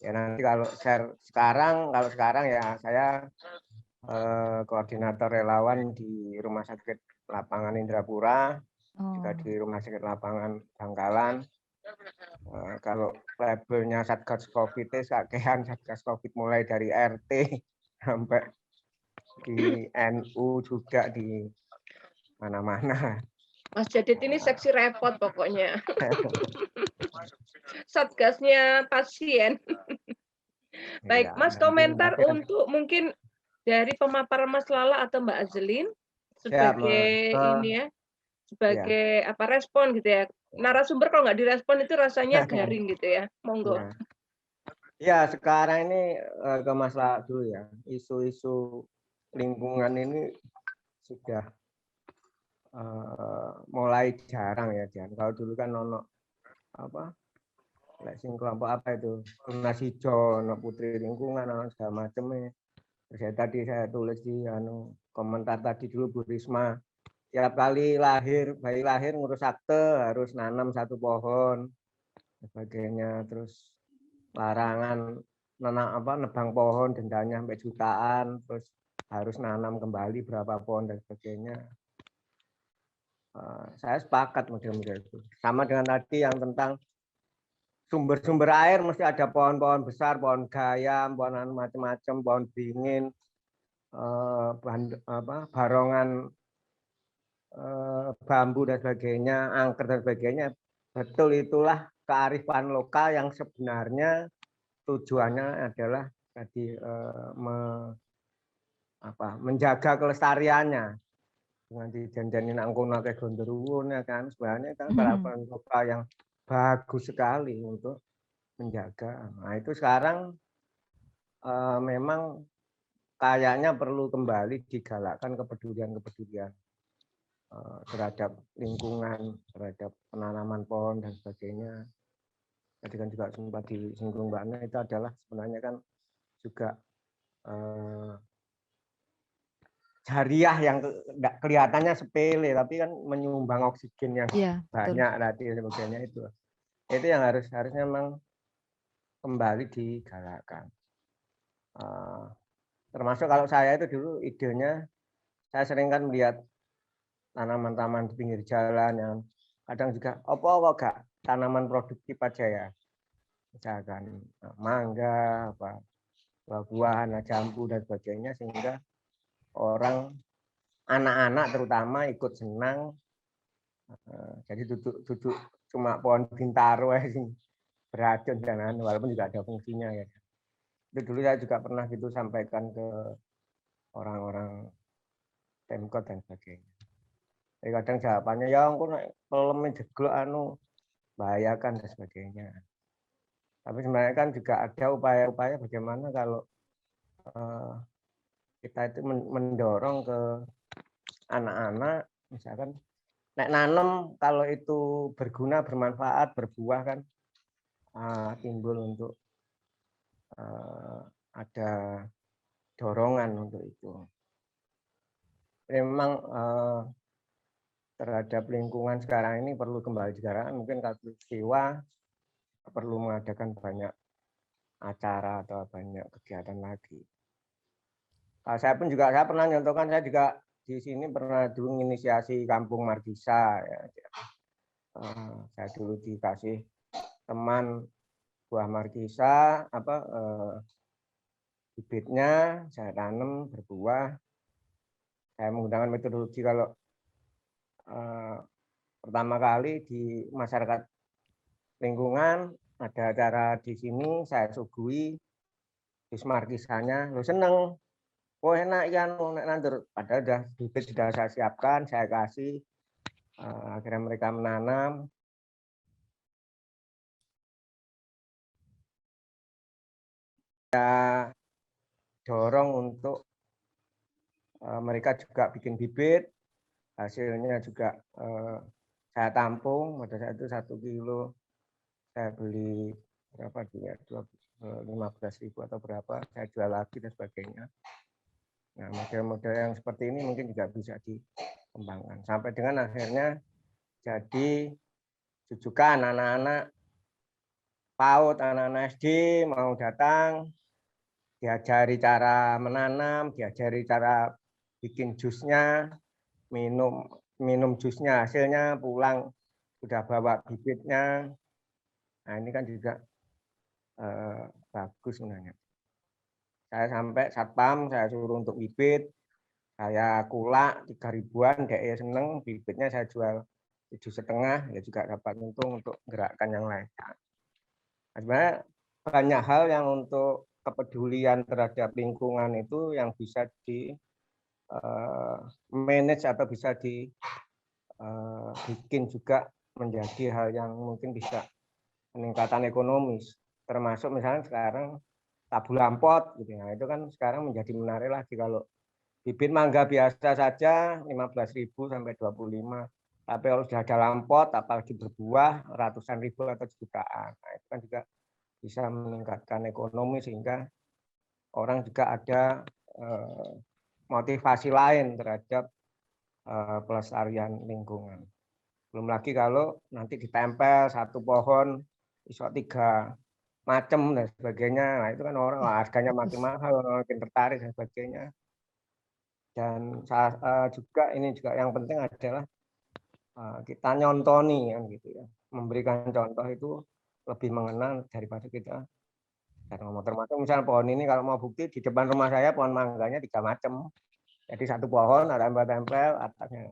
Ya nanti kalau share sekarang ya saya koordinator relawan di Rumah Sakit Lapangan Indrapura, juga di Rumah Sakit Lapangan Bangkalan. Kalau labelnya Satgas Covid, kakean Satgas Covid mulai dari RT sampai di NU juga di mana-mana. Mas Jadid ini seksi repot pokoknya. Satgasnya pasien. Baik, Ya, Mas, nanti komentar untuk mungkin dari pemaparan Mas Lala atau Mbak Azlin sebagai ini ya, sebagai apa respon gitu ya. Narasumber kalau nggak direspon itu rasanya garing gitu ya. Monggo. Ya, sekarang ini ke Mas Lala dulu ya. Isu-isu lingkungan ini sudah mulai jarang ya, Jan. Kalau dulu kan nono apa? Sing kelompok apa itu? Tunas Hijau, Putri Lingkungan, segala macamnya. Tadi saya tulis di komentar tadi dulu Bu Risma. Tiap kali bayi lahir ngurus akte harus nanam 1 pohon, sebagainya. Terus larangan nebang pohon dendanya sampai jutaan, terus harus nanam kembali berapa pohon dan sebagainya. Saya sepakat model-model itu. Sama dengan tadi yang tentang sumber-sumber air mesti ada pohon-pohon besar, pohon gayam, pohon macam-macam, pohon beringin, barongan bambu dan sebagainya, angker dan sebagainya. Betul, itulah kearifan lokal yang sebenarnya tujuannya adalah tadi menjaga kelestariannya. Dengan dijanjani nangkono kayak gondoruwo kan sebenarnya kan kearifan lokal yang bagus sekali untuk menjaga. Nah, itu sekarang memang kayaknya perlu kembali digalakkan kepedulian terhadap lingkungan, terhadap penanaman pohon dan sebagainya. Tadi kan juga sempat disinggung Mbak Ana, itu adalah sebenarnya kan juga jariah yang kelihatannya sepele, tapi kan menyumbang oksigen yang banyak tadi sebagainya itu. Itu yang harusnya memang kembali digalakkan. Termasuk kalau saya itu dulu idenya, saya sering kan melihat tanaman-tanaman di pinggir jalan yang kadang juga kok gak tanaman produktif aja ya, misalkan mangga, buah-buahan, jambu dan sebagainya, sehingga orang anak-anak terutama ikut senang. Jadi duduk cuma pohon bintaro beracun dan walaupun juga ada fungsinya ya. Itu dulu saya juga pernah gitu sampaikan ke orang-orang Pemkot dan sebagainya. Jadi kadang jawabannya ya aku pelem jeglok bahayakan dan sebagainya. Tapi sebenarnya kan juga ada upaya-upaya bagaimana kalau kita itu mendorong ke anak-anak, misalkan nek nanam kalau itu berguna, bermanfaat, berbuah kan timbul untuk ada dorongan untuk itu. Memang terhadap lingkungan sekarang ini perlu kembali digalakkan. Mungkin Katulistiwa perlu mengadakan banyak acara atau banyak kegiatan lagi. Saya pernah nyontohkan, saya juga di sini pernah dulu menginisiasi Kampung Margisa. Ya. Saya dulu dikasih teman buah margisa, bibitnya saya tanam berbuah. Saya menggunakan metodologi kalau pertama kali di masyarakat lingkungan ada acara di sini, saya suguhi bis margisanya, lo seneng. Oh enak ya, nandur. Padahal udah bibit sudah saya siapkan, saya kasih. Akhirnya mereka menanam. Saya dorong untuk mereka juga bikin bibit. Hasilnya juga saya tampung. Pada saat itu 1 kilo saya beli berapa dia? 15.000 atau berapa? Saya jual lagi dan sebagainya. Nah, model-model yang seperti ini mungkin juga bisa dikembangkan sampai dengan akhirnya jadi jujukan anak-anak PAUD, anak-anak SD mau datang, diajari cara menanam, diajari cara bikin jusnya, minum jusnya, hasilnya pulang sudah bawa bibitnya. Nah ini kan juga bagus sebenarnya. Saya sampai satpam, saya suruh untuk bibit, saya kulak 3.000-an, dia seneng, bibitnya saya jual 7,5, ya juga dapat untung untuk gerakkan yang lain. Nah, sebenarnya banyak hal yang untuk kepedulian terhadap lingkungan itu yang bisa di manage atau bisa dibikin juga menjadi hal yang mungkin bisa peningkatan ekonomis, termasuk misalnya sekarang tabu lampot gitu. Nah, itu kan sekarang menjadi menarik lagi kalau bibit mangga biasa saja 15.000 sampai 25. Tapi kalau sudah ada lampot apalagi berbuah ratusan ribu atau jutaan. Nah, itu kan juga bisa meningkatkan ekonomi sehingga orang juga ada motivasi lain terhadap pelestarian lingkungan. Belum lagi kalau nanti ditempel satu pohon iso 3 macam dan sebagainya. Nah, itu kan orang harganya makin mahal, makin tertarik dan sebagainya. Dan juga ini juga yang penting adalah kita nyontoni kan gitu ya. Memberikan contoh itu lebih mengenal daripada kita ngomong. Termasuk misalnya pohon ini kalau mau bukti di depan rumah saya pohon mangganya 3 macam. Jadi satu pohon ada tempel atasnya.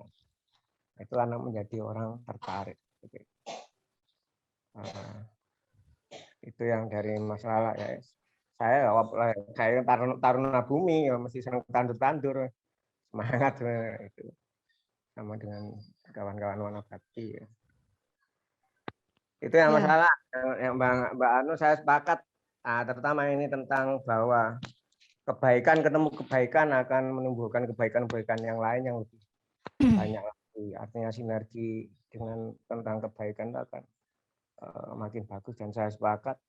Itu anak menjadi orang tertarik. Itu yang dari masalah ya. Saya taruna bumi ya mesti senang tandur-tandur. Semangat itu. Sama dengan kawan-kawan warna bakti ya. Itu yang masalah yang Mbak Anu saya sepakat. Nah, terutama ini tentang bahwa kebaikan ketemu kebaikan akan menumbuhkan kebaikan-kebaikan yang lain yang lebih banyak lagi. Artinya sinergi dengan tentang kebaikan itu akan makin bagus dan saya sepakat.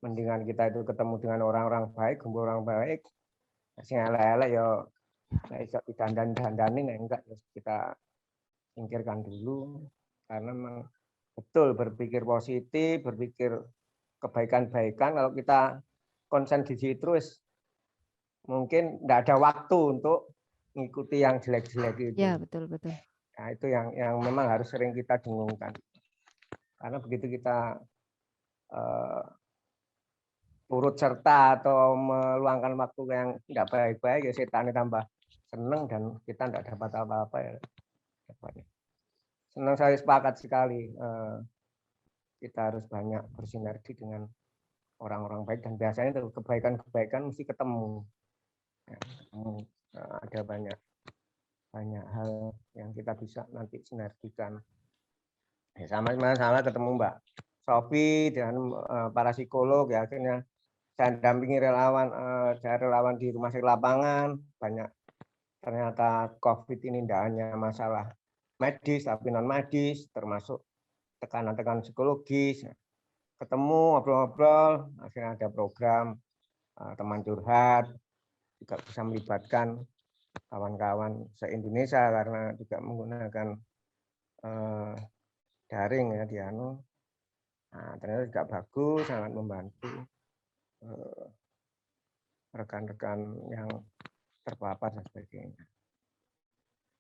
Mendingan kita itu ketemu dengan orang-orang baik, kumpul orang baik. Sing elek-elek ya iso didandan-dandanin enggak kita singkirkan dulu karena memang betul berpikir positif, berpikir kebaikan-baikan. Kalau kita konsen di situ terus mungkin enggak ada waktu untuk mengikuti yang jelek-jelek itu. Ya, betul. Nah, itu yang memang harus sering kita dengungkan. Karena begitu kita turut serta atau meluangkan waktu yang tidak baik-baik, ya setannya tambah senang dan kita tidak dapat apa-apa ya. Senang saya sepakat sekali. Kita harus banyak bersinergi dengan orang-orang baik dan biasanya itu kebaikan-kebaikan mesti ketemu. Ada banyak hal yang kita bisa nanti sinergikan. Sama ketemu Mbak Sofi dengan para psikolog ya akhirnya saya dampingi relawan di rumah sakit lapangan. Banyak ternyata COVID ini tidak hanya masalah medis tapi non medis, termasuk tekanan-tekanan psikologis. Ketemu ngobrol-ngobrol, akhirnya ada program teman curhat, juga bisa melibatkan kawan-kawan se-Indonesia karena juga menggunakan daring ya di Anu. Nah, ternyata juga bagus, sangat membantu rekan-rekan yang terpapar dan sebagainya.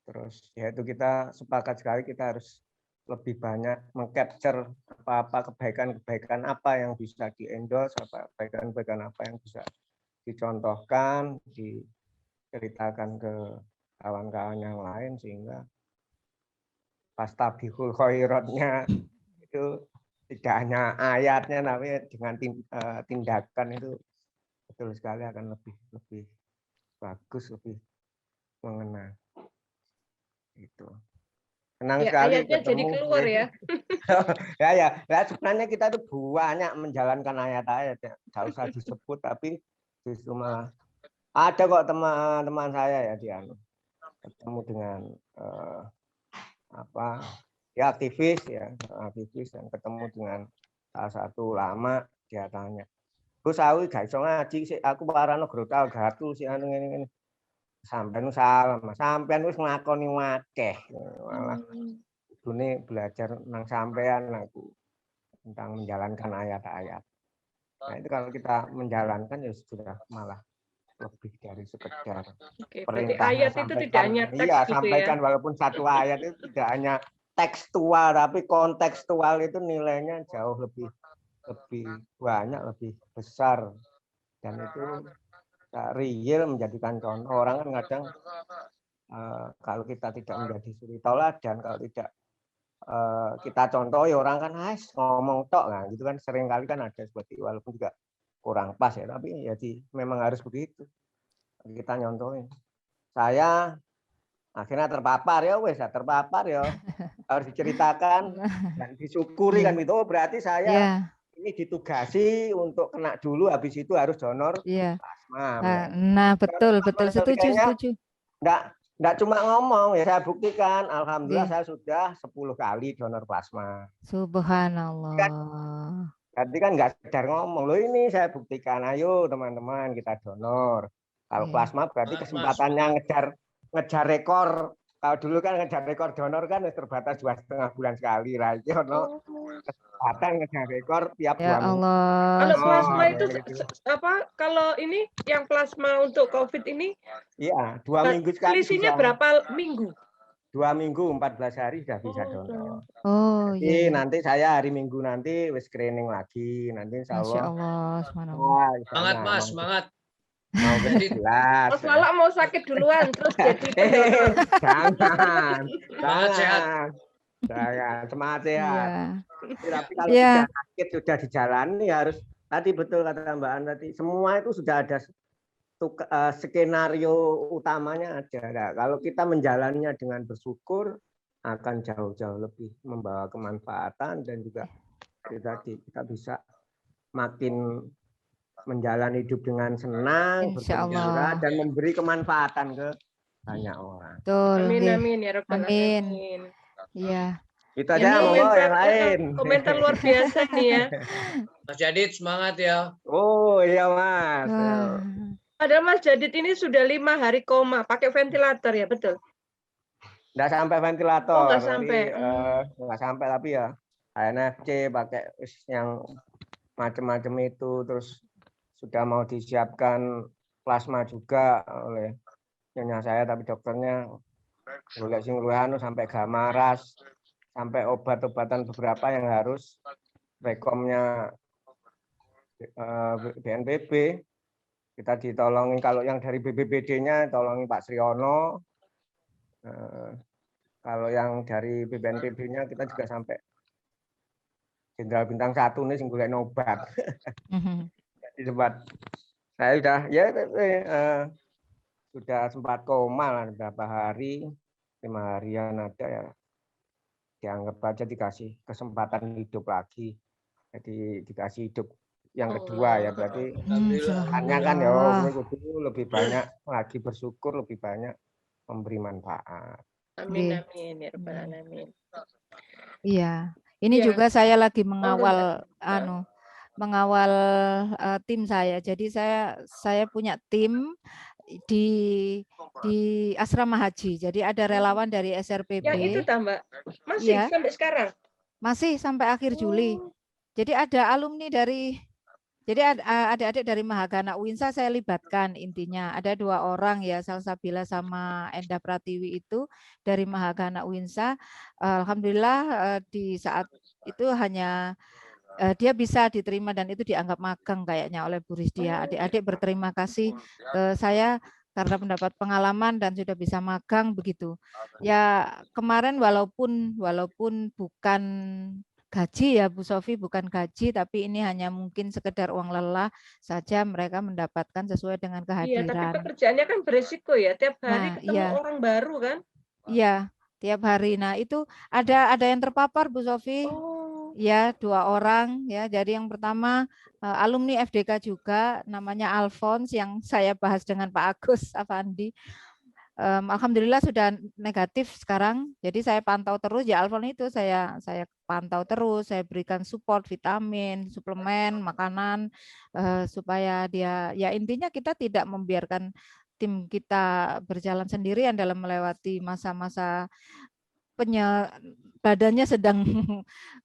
Terus ya itu kita sepakat sekali kita harus lebih banyak mengcapture apa kebaikan-kebaikan apa yang bisa di-endorse, apa kebaikan-kebaikan apa yang bisa dicontohkan, diceritakan ke kawan-kawan yang lain sehingga fastabihul khairatnya itu tidak hanya ayatnya tapi dengan tindakan itu betul sekali akan lebih bagus, lebih mengena. Itu. Senang sekali ayatnya ketemu. jadi keluar ya. Ya sebenarnya kita itu banyak menjalankan ayat-ayat ya. Enggak usah disebut tapi justru malah ada kok teman-teman saya ya di Anu ketemu dengan aktivis dan ketemu dengan salah satu ulama, dia tanya, "Gus aku gak iso ngaji sih, aku parano grotal gatu sih anu ngene-ngene." Sampeyan salah, sampeyan wis nglakoni akeh. Malah kudune belajar nang sampean aku tentang menjalankan ayat-ayat. Nah itu kalau kita menjalankan ya sudah malah lebih dari sekedar Oke, berarti perintahnya ayat itu tidak hanya sampaikan. teks Iya, gitu ya. sampaikan walaupun satu ayat itu tidak hanya tekstual, tapi kontekstual itu nilainya jauh lebih banyak, lebih besar. Dan itu real menjadikan contoh. Orang kan kadang kalau kita tidak menjadi suri tauladan, kalau tidak kita contoh ya orang kan ngomong tok, nah gitu kan sering kali kan ada seperti walaupun juga kurang pas ya, tapi ya memang harus begitu kita nyontohin. Saya akhirnya terpapar ya harus diceritakan dan disyukuri kan gitu. Oh berarti saya ini ditugasi untuk kena dulu, habis itu harus donor plasma. Nah betul setuju. Enggak cuma ngomong ya, saya buktikan. Alhamdulillah saya sudah 10 kali donor plasma. Subhanallah. Berarti kan enggak sekedar ngomong. Loh ini saya buktikan. Ayo teman-teman kita donor. Kalau plasma berarti kesempatannya ngejar rekor. Kalau dulu kan ngejar rekor donor kan terbatas 2,5 bulan sekali. Rayo kesempatan ngejar rekor tiap 2 minggu. Kalau plasma itu apa? Kalau ini yang plasma untuk COVID ini? Iya, 2 minggu sekali. Selisihnya berapa minggu? 2 minggu 14 hari sudah bisa donor. Jadi nanti saya hari Minggu nanti screening lagi. Nanti insya Allah. Semangat Mas, semangat. Mau jelas. Mas Lala mau sakit duluan terus jadi pendonor. Jangan semangat sehat. Tapi kalau sudah sakit sudah dijalani harus tadi betul kata Mbak An tadi, semua itu sudah ada skenario utamanya ada. Nah, kalau kita menjalannya dengan bersyukur akan jauh-jauh lebih membawa kemanfaatan dan juga kita bisa makin menjalani hidup dengan senang, bergembira dan memberi kemanfaatan ke banyak orang. Amin ya rabbal alamin. Iya. Itu aja monggo yang lain. Komentar luar biasa nih ya. Mas Jadid semangat ya. Oh iya Mas. Padahal Mas Jadid ini sudah 5 hari koma, pakai ventilator ya, betul? Nggak sampai ventilator. Oh, nggak sampai. Nggak sampai tapi ya NFC pakai yang macam-macam itu, terus sudah mau disiapkan plasma juga oleh nyonya saya, tapi dokternya boleh singluhanu sampai gamaras, sampai obat-obatan beberapa yang harus rekomnya BNPB. Kita ditolongin, kalau yang dari BPBD-nya tolongin Pak Sriono. Kalau yang dari BNPB-nya kita juga sampai Jenderal Bintang 1 nih sing golek obat. Di tempat saya sudah sempat koma lah beberapa hari, 5 harian ada ya. Dianggap aja dikasih kesempatan hidup lagi. Jadi dikasih hidup yang kedua ya, berarti hanya kan ya lebih banyak lagi bersyukur, lebih banyak memberi manfaat. Amin ya rabbal alamin. Iya, ini juga saya lagi mengawal tim saya. Jadi saya punya tim di asrama haji. Jadi ada relawan dari SRPB. Yang itu tambah masih sampai sekarang. Masih sampai akhir Juli. Jadi ada alumni jadi adik-adik dari Mahagana Uinsa saya libatkan, intinya ada 2 orang ya, Salsabila sama Enda Pratiwi itu dari Mahagana Uinsa. Alhamdulillah di saat itu hanya dia bisa diterima dan itu dianggap magang kayaknya oleh Bu Risdia. Adik-adik berterima kasih ke saya karena mendapat pengalaman dan sudah bisa magang begitu. Ya kemarin walaupun bukan gaji ya Bu Sofi, bukan gaji, tapi ini hanya mungkin sekedar uang lelah saja mereka mendapatkan sesuai dengan kehadiran. Iya, tapi pekerjaannya kan beresiko ya, tiap hari ketemu orang baru kan? Iya, tiap hari. Nah itu ada yang terpapar Bu Sofi. Ya 2 orang ya. Jadi yang pertama alumni FDK juga, namanya Alphonse yang saya bahas dengan Pak Agus Afandi. Alhamdulillah sudah negatif sekarang. Jadi saya pantau terus ya Alphonse itu saya pantau terus, saya berikan support vitamin, suplemen, makanan supaya dia ya intinya kita tidak membiarkan tim kita berjalan sendirian dalam melewati masa-masa badannya sedang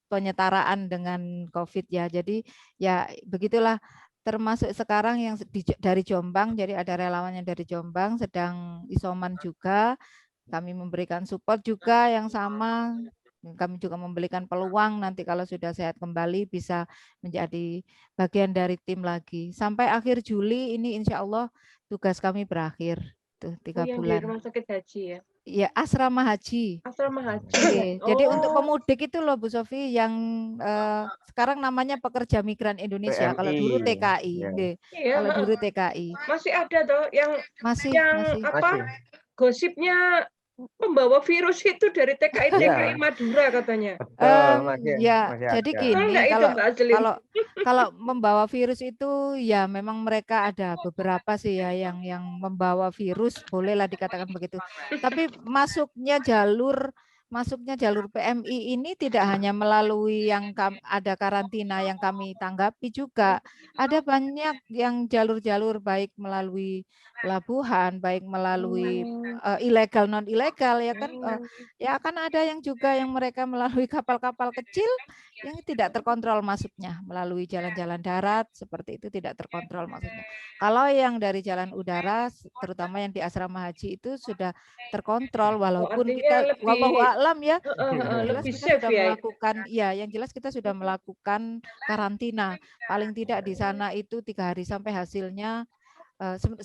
penyetaraan dengan COVID ya. Jadi ya begitulah, termasuk sekarang yang dari Jombang, jadi ada relawan yang dari Jombang sedang isoman juga. Kami memberikan support juga yang sama. Kami juga memberikan peluang nanti kalau sudah sehat kembali bisa menjadi bagian dari tim lagi. Sampai akhir Juli ini insya Allah tugas kami berakhir. Tuh, 3 yang di bulan. rumah sakit haji ya? Ya, asrama haji. Asrama haji. Oke. Jadi untuk Oh. pemudik itu loh Bu Sofi yang sekarang namanya pekerja migran Indonesia. Kalau dulu PMI. TKI. Ya. Nggih. Iya, Kalau dulu TKI. masih ada toh yang Masih. apa Masih. gosipnya pembawa virus itu dari TKI Iya. Madura katanya. Betul, masih Jadi ada. gini, Enggak itu Mbak Azlin. kalau membawa virus itu ya memang mereka ada beberapa sih ya yang membawa virus, bolehlah dikatakan begitu. Tapi masuknya jalur PMI ini tidak hanya melalui yang ada karantina yang kami tanggapi juga. Ada banyak yang jalur-jalur baik melalui pelabuhan, baik melalui ilegal non ilegal ya kan. Ya akan ada yang juga yang mereka melalui kapal-kapal kecil yang tidak terkontrol masuknya, melalui jalan-jalan darat seperti itu tidak terkontrol maksudnya. Kalau yang dari jalan udara, terutama yang di asrama haji itu sudah terkontrol, walaupun kita wallahu a'lam ya, jelas kita sudah melakukan ya, yang jelas kita sudah melakukan karantina paling tidak di sana itu 3 hari sampai hasilnya.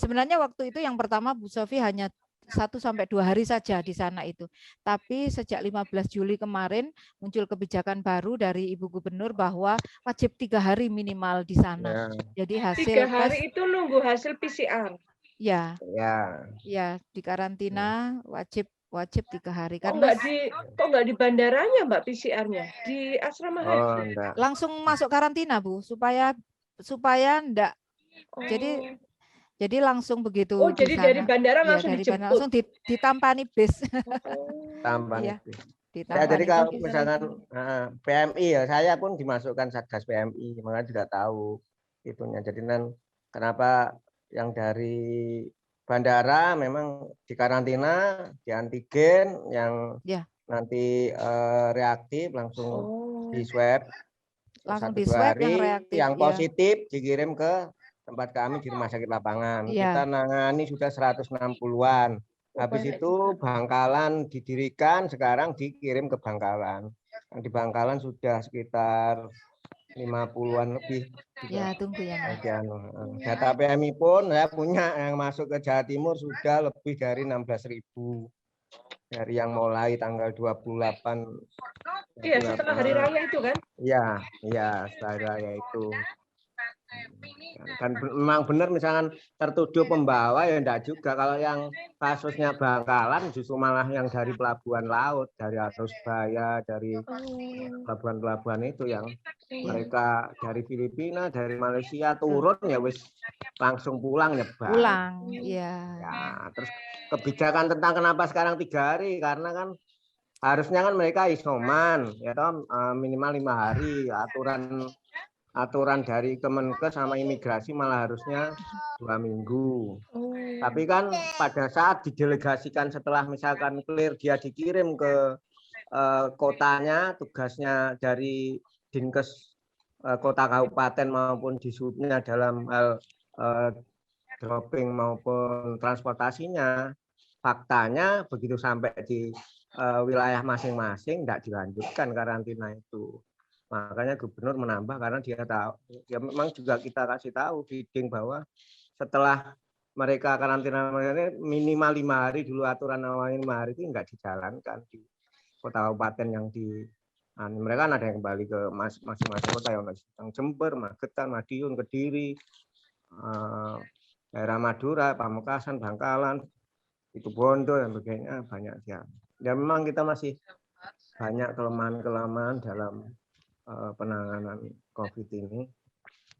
Sebenarnya waktu itu yang pertama Bu Sofi hanya 1 sampai 2 hari saja di sana itu. Tapi sejak 15 Juli kemarin muncul kebijakan baru dari Ibu Gubernur bahwa wajib 3 hari minimal di sana. Ya. Jadi hasil 3 hari tes, itu nunggu hasil PCR. Ya. Ya. Ya, di karantina wajib 3 hari. Kok nggak di bandaranya Mbak PCR-nya? Di asrama haji. Langsung masuk karantina Bu, supaya enggak. Jadi langsung begitu. Oh, jadi sana, dari bandara langsung dari dijemput. bandara, langsung ditampani bis. Tampani bis. Ya, jadi kalau misalkan PMI ya, saya pun dimasukkan Satgas PMI, makanya juga tahu itunya. Jadi kenapa yang dari bandara memang dikarantina, di antigen, yang nanti reaktif langsung di swab. Langsung 1-2 di swab hari, yang reaktif, yang positif dikirim ke tempat kami di rumah sakit lapangan. Kita nangani sudah 160-an. Habis itu Bangkalan didirikan, sekarang dikirim ke Bangkalan. Yang di Bangkalan sudah sekitar 50-an lebih. Ya, tunggu ya. Data PMI pun saya punya yang masuk ke Jawa Timur sudah lebih dari 16.000. Dari yang mulai tanggal 28. Iya, setelah hari raya itu kan? Iya, setelah hari raya itu. Dan memang benar misalkan tertuduh pembawa ya enggak juga. Kalau yang kasusnya Bangkalan justru malah yang dari pelabuhan laut, dari Arusbaya, dari pelabuhan-pelabuhan itu yang mereka dari Filipina, dari Malaysia turun ya wis langsung pulang nyebar. Pulang, iya. Ya, terus kebijakan tentang kenapa sekarang 3 hari karena kan harusnya kan mereka isoman ya toh, minimal 5 hari. Aturan dari Kemenkes sama imigrasi malah harusnya 2 minggu. Tapi kan pada saat didelegasikan setelah misalkan clear dia dikirim ke kotanya, tugasnya dari Dinkes kota kabupaten maupun di subnya dalam hal dropping maupun transportasinya, faktanya begitu sampai di wilayah masing-masing tidak dilanjutkan karantina itu. Makanya gubernur menambah karena dia tahu, ya memang juga kita kasih tahu feeding bahwa setelah mereka karantina minimal 5 hari dulu, aturan awalnya 5 hari itu enggak dijalankan di kota kabupaten yang di mereka ada yang kembali ke masing-masing kota yang Jember, Magetan, Madiun, Kediri, daerah Madura, Pamekasan, Bangkalan, itu Bondo dan sebagainya banyak ya. Ya memang kita masih banyak kelemahan dalam penanganan COVID ini.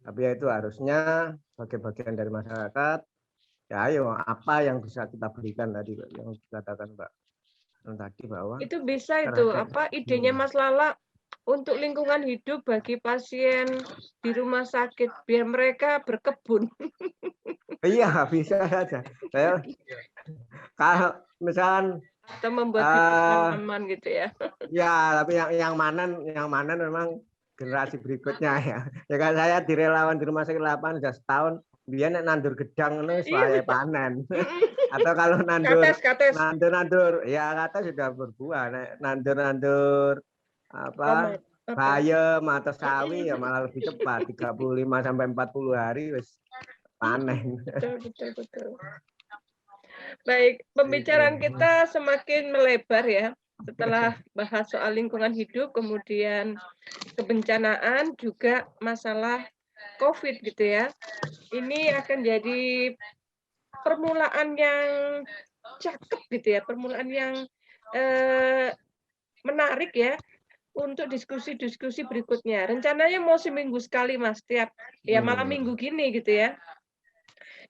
Tapi ya itu harusnya sebagai bagian dari masyarakat, ya ayo apa yang bisa kita berikan tadi yang dikatakan Mbak tadi bahwa itu bisa itu apa idenya Mas Lala untuk lingkungan hidup bagi pasien di rumah sakit biar mereka berkebun. Iya bisa saja. Kalau misalkan atau membuat hidup aman gitu ya. Ya, tapi yang Manan memang generasi berikutnya ya. Ya kan saya di relawan di rumah sakit lapangan sudah setahun, dia nandur gedang itu saya panen. Atau kalau nandur ya kata sudah berbuah, nandur apa bayam atau sawi ya malah lebih cepat, 35 sampai 40 hari wis panen. Betul. Baik, pembicaraan kita semakin melebar ya. Setelah bahas soal lingkungan hidup, kemudian kebencanaan, juga masalah COVID gitu ya. Ini akan jadi permulaan yang cakep gitu ya, permulaan yang menarik ya untuk diskusi-diskusi berikutnya. Rencananya mau seminggu sekali Mas, tiap ya malam minggu gini gitu ya.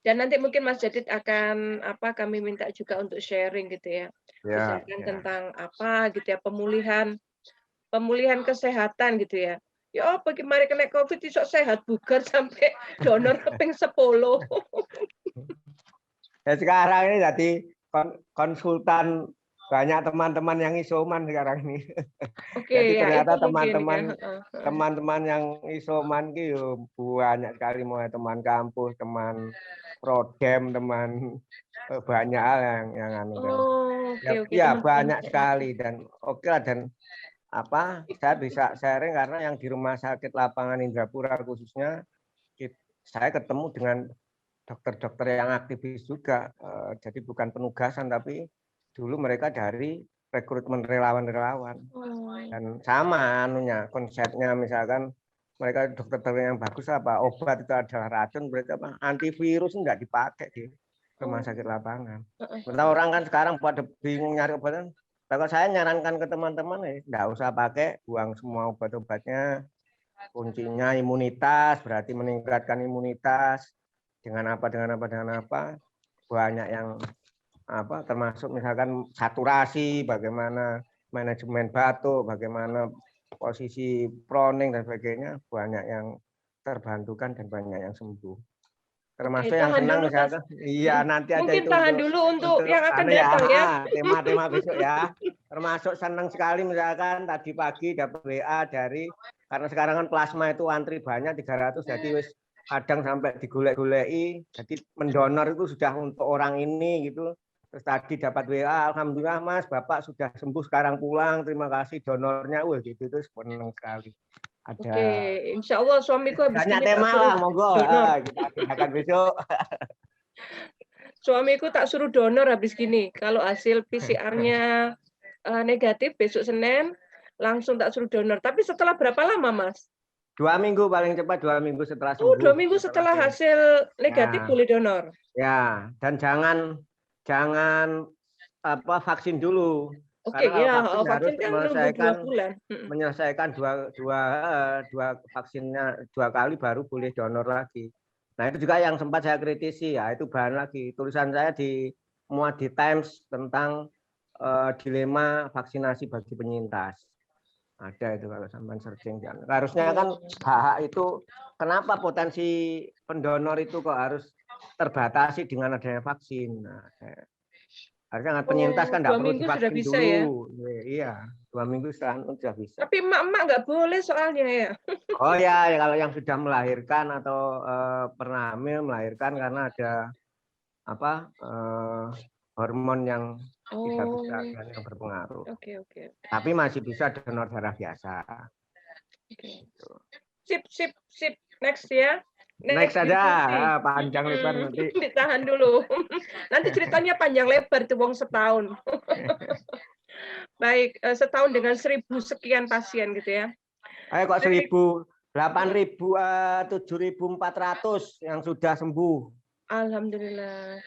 Dan nanti mungkin Mas Jadid akan kami minta juga untuk sharing gitu ya. Misalkan tentang apa gitu ya, pemulihan kesehatan gitu ya. Ya bagaimana kena COVID isok sehat bugar sampai donor keping 10. Ya sekarang ini jadi konsultan banyak teman-teman yang isoman sekarang ini. Jadi ya, ternyata teman-teman yang isoman itu banyak sekali, mulai teman kampus, teman prodem, teman banyak hal yang anu kan. Ya banyak sekali dan oke lah, dan saya bisa sharing karena yang di rumah sakit lapangan Indrapura khususnya saya ketemu dengan dokter-dokter yang aktivis juga. Jadi bukan penugasan tapi dulu mereka dari rekrutmen relawan-relawan. Dan sama konsepnya, misalkan mereka dokter yang bagus obat itu adalah racun, mereka antivirus enggak dipakai di rumah sakit lapangan. Sementara orang kan sekarang pada bingung nyari obatan. Kalau saya nyarankan ke teman-teman enggak usah pakai, buang semua obat-obatnya. Kuncinya imunitas, berarti meningkatkan imunitas dengan apa. Banyak yang termasuk misalkan saturasi, bagaimana manajemen batuk, bagaimana posisi proning dan sebagainya, banyak yang terbantukan dan banyak yang sembuh. Termasuk yang senang misalkan, nanti ada mungkin itu tahan dulu untuk yang akan datang ya. Tema-tema besok ya. Termasuk senang sekali misalkan tadi pagi dapat WA karena sekarang kan plasma itu antri banyak 300, jadi wis kadang sampai digolek-goleki, jadi mendonor itu sudah untuk orang ini gitu. Terus tadi dapat WA, alhamdulillah Mas, Bapak sudah sembuh sekarang pulang, terima kasih donornya, gitu itu senang sekali. Ada. Oke, insya Allah suamiku habis banyak ini tema lah, monggo kita akan besok. Suamiku tak suruh donor habis gini. Kalau hasil PCR-nya negatif besok Senin, langsung tak suruh donor. Tapi setelah berapa lama, Mas? 2 minggu paling cepat, 2 minggu setelah sembuh. 2 minggu setelah hasil negatif boleh donor. Ya, dan jangan vaksin dulu. Oke, karena vaksin kan menyelesaikan 2 bulan. Menyelesaikan dua vaksinnya 2 kali baru boleh donor lagi. Nah itu juga yang sempat saya kritisi ya, itu bahan lagi. Tulisan saya muat di Times tentang dilema vaksinasi bagi penyintas. Ada itu kalau sampai searching. Harusnya kan hak itu, kenapa potensi pendonor itu kok harus terbatasi dengan adanya vaksin. Nah, harusnya penyintas kan nggak perlu divaksin dulu. Ya? Iya, 2 minggu setelah itu sudah bisa. Tapi emak-emak nggak boleh soalnya ya. Oh ya, kalau yang sudah melahirkan atau pernah hamil melahirkan karena ada hormon yang bisa yang berpengaruh. Oke. Tapi masih bisa donor darah biasa. Sip. Next ya. Next saja, panjang lebar nanti. Ditahan dulu. Nanti ceritanya panjang lebar tuh wong setahun. Baik, setahun dengan 1.000 sekian pasien gitu ya. Ayo kok 1.000, 8.000, 7.400 yang sudah sembuh. Alhamdulillah.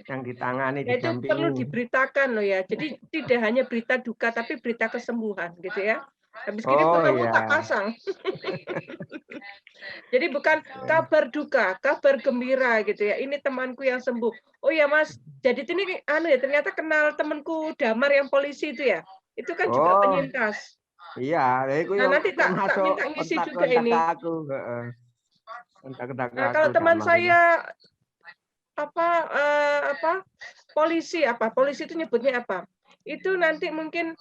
Yang ditangani, ya, itu perlu diberitakan loh ya. Jadi tidak hanya berita duka tapi berita kesembuhan gitu ya. Habis gini fotomu tak pasang. Jadi bukan kabar duka, kabar gembira gitu ya. Ini temanku yang sembuh. Oh ya Mas, jadi ini ternyata kenal temanku Damar yang polisi itu ya. Itu kan juga penyintas. Iya, itu nah, nanti tak minta ngisi juga ini. Nah, kalau teman saya polisi itu nyebutnya apa? Itu nanti mungkin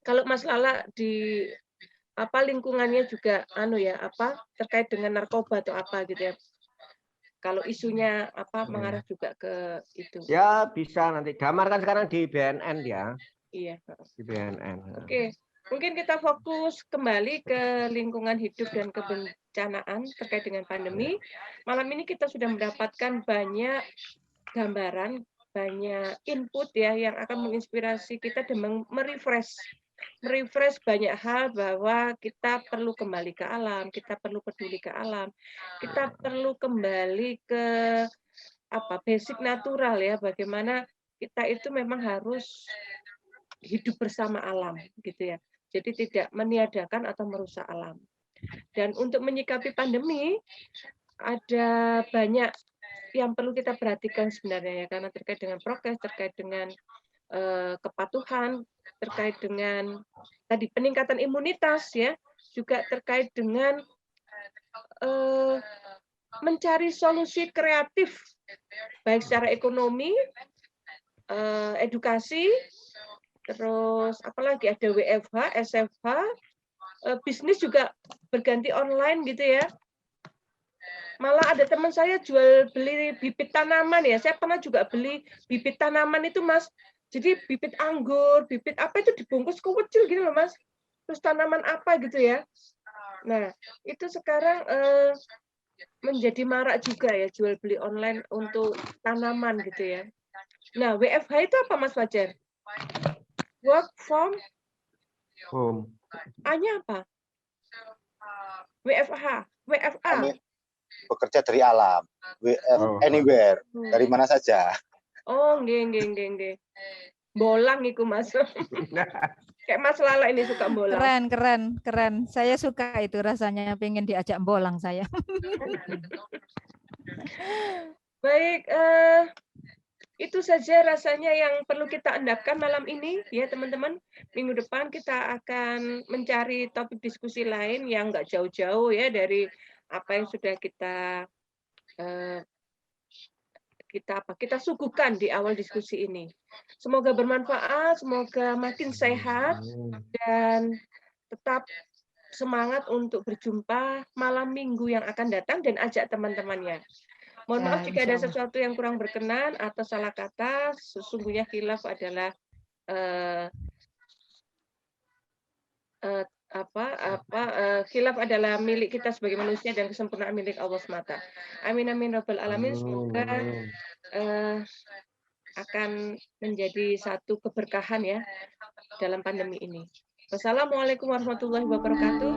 kalau Mas Lala di lingkungannya juga terkait dengan narkoba atau apa gitu ya. Kalau isunya mengarah juga ke itu. Ya bisa nanti. Damar kan sekarang di BNN ya. Iya. Di BNN. Oke. Mungkin kita fokus kembali ke lingkungan hidup dan kebencanaan terkait dengan pandemi. Malam ini kita sudah mendapatkan banyak gambaran, banyak input ya yang akan menginspirasi kita dan merefresh banyak hal bahwa kita perlu kembali ke alam, kita perlu peduli ke alam, kita perlu kembali ke basic natural ya, bagaimana kita itu memang harus hidup bersama alam gitu ya. Jadi tidak meniadakan atau merusak alam. Dan untuk menyikapi pandemi ada banyak yang perlu kita perhatikan sebenarnya ya, karena terkait dengan prokes, terkait dengan kepatuhan, terkait dengan tadi peningkatan imunitas ya, juga terkait dengan mencari solusi kreatif baik secara ekonomi, edukasi, terus apalagi ada WFH, SFH, bisnis juga berganti online gitu ya. Malah ada teman saya jual beli bibit tanaman ya. Saya pernah juga beli bibit tanaman itu, Mas. Jadi bibit anggur, bibit apa itu dibungkus kecil gitu loh, Mas. Terus tanaman apa gitu ya. Nah, itu sekarang menjadi marak juga ya jual beli online untuk tanaman gitu ya. Nah, WFH itu apa, Mas Fajar? Work from home. A-nya apa? WFH. WFA. Bekerja dari alam, anywhere, dari mana saja. Oh, nggih. Bolang iku Mas. Kayak Mas Lala ini suka bolang. Keren. Saya suka itu rasanya, pengen diajak bolang saya. Baik, itu saja rasanya yang perlu kita endapkan malam ini ya teman-teman. Minggu depan kita akan mencari topik diskusi lain yang nggak jauh-jauh ya dari apa yang sudah kita suguhkan di awal diskusi ini. Semoga bermanfaat, semoga makin sehat dan tetap semangat untuk berjumpa malam minggu yang akan datang dan ajak teman-temannya. Mohon maaf jika ada sesuatu yang kurang berkenan atau salah kata. Sesungguhnya khilaf adalah khilaf adalah milik kita sebagai manusia dan kesempurnaan milik Allah semata. Amin rabbal alamin. Semoga akan menjadi satu keberkahan ya dalam pandemi ini. Wassalamualaikum warahmatullahi wabarakatuh.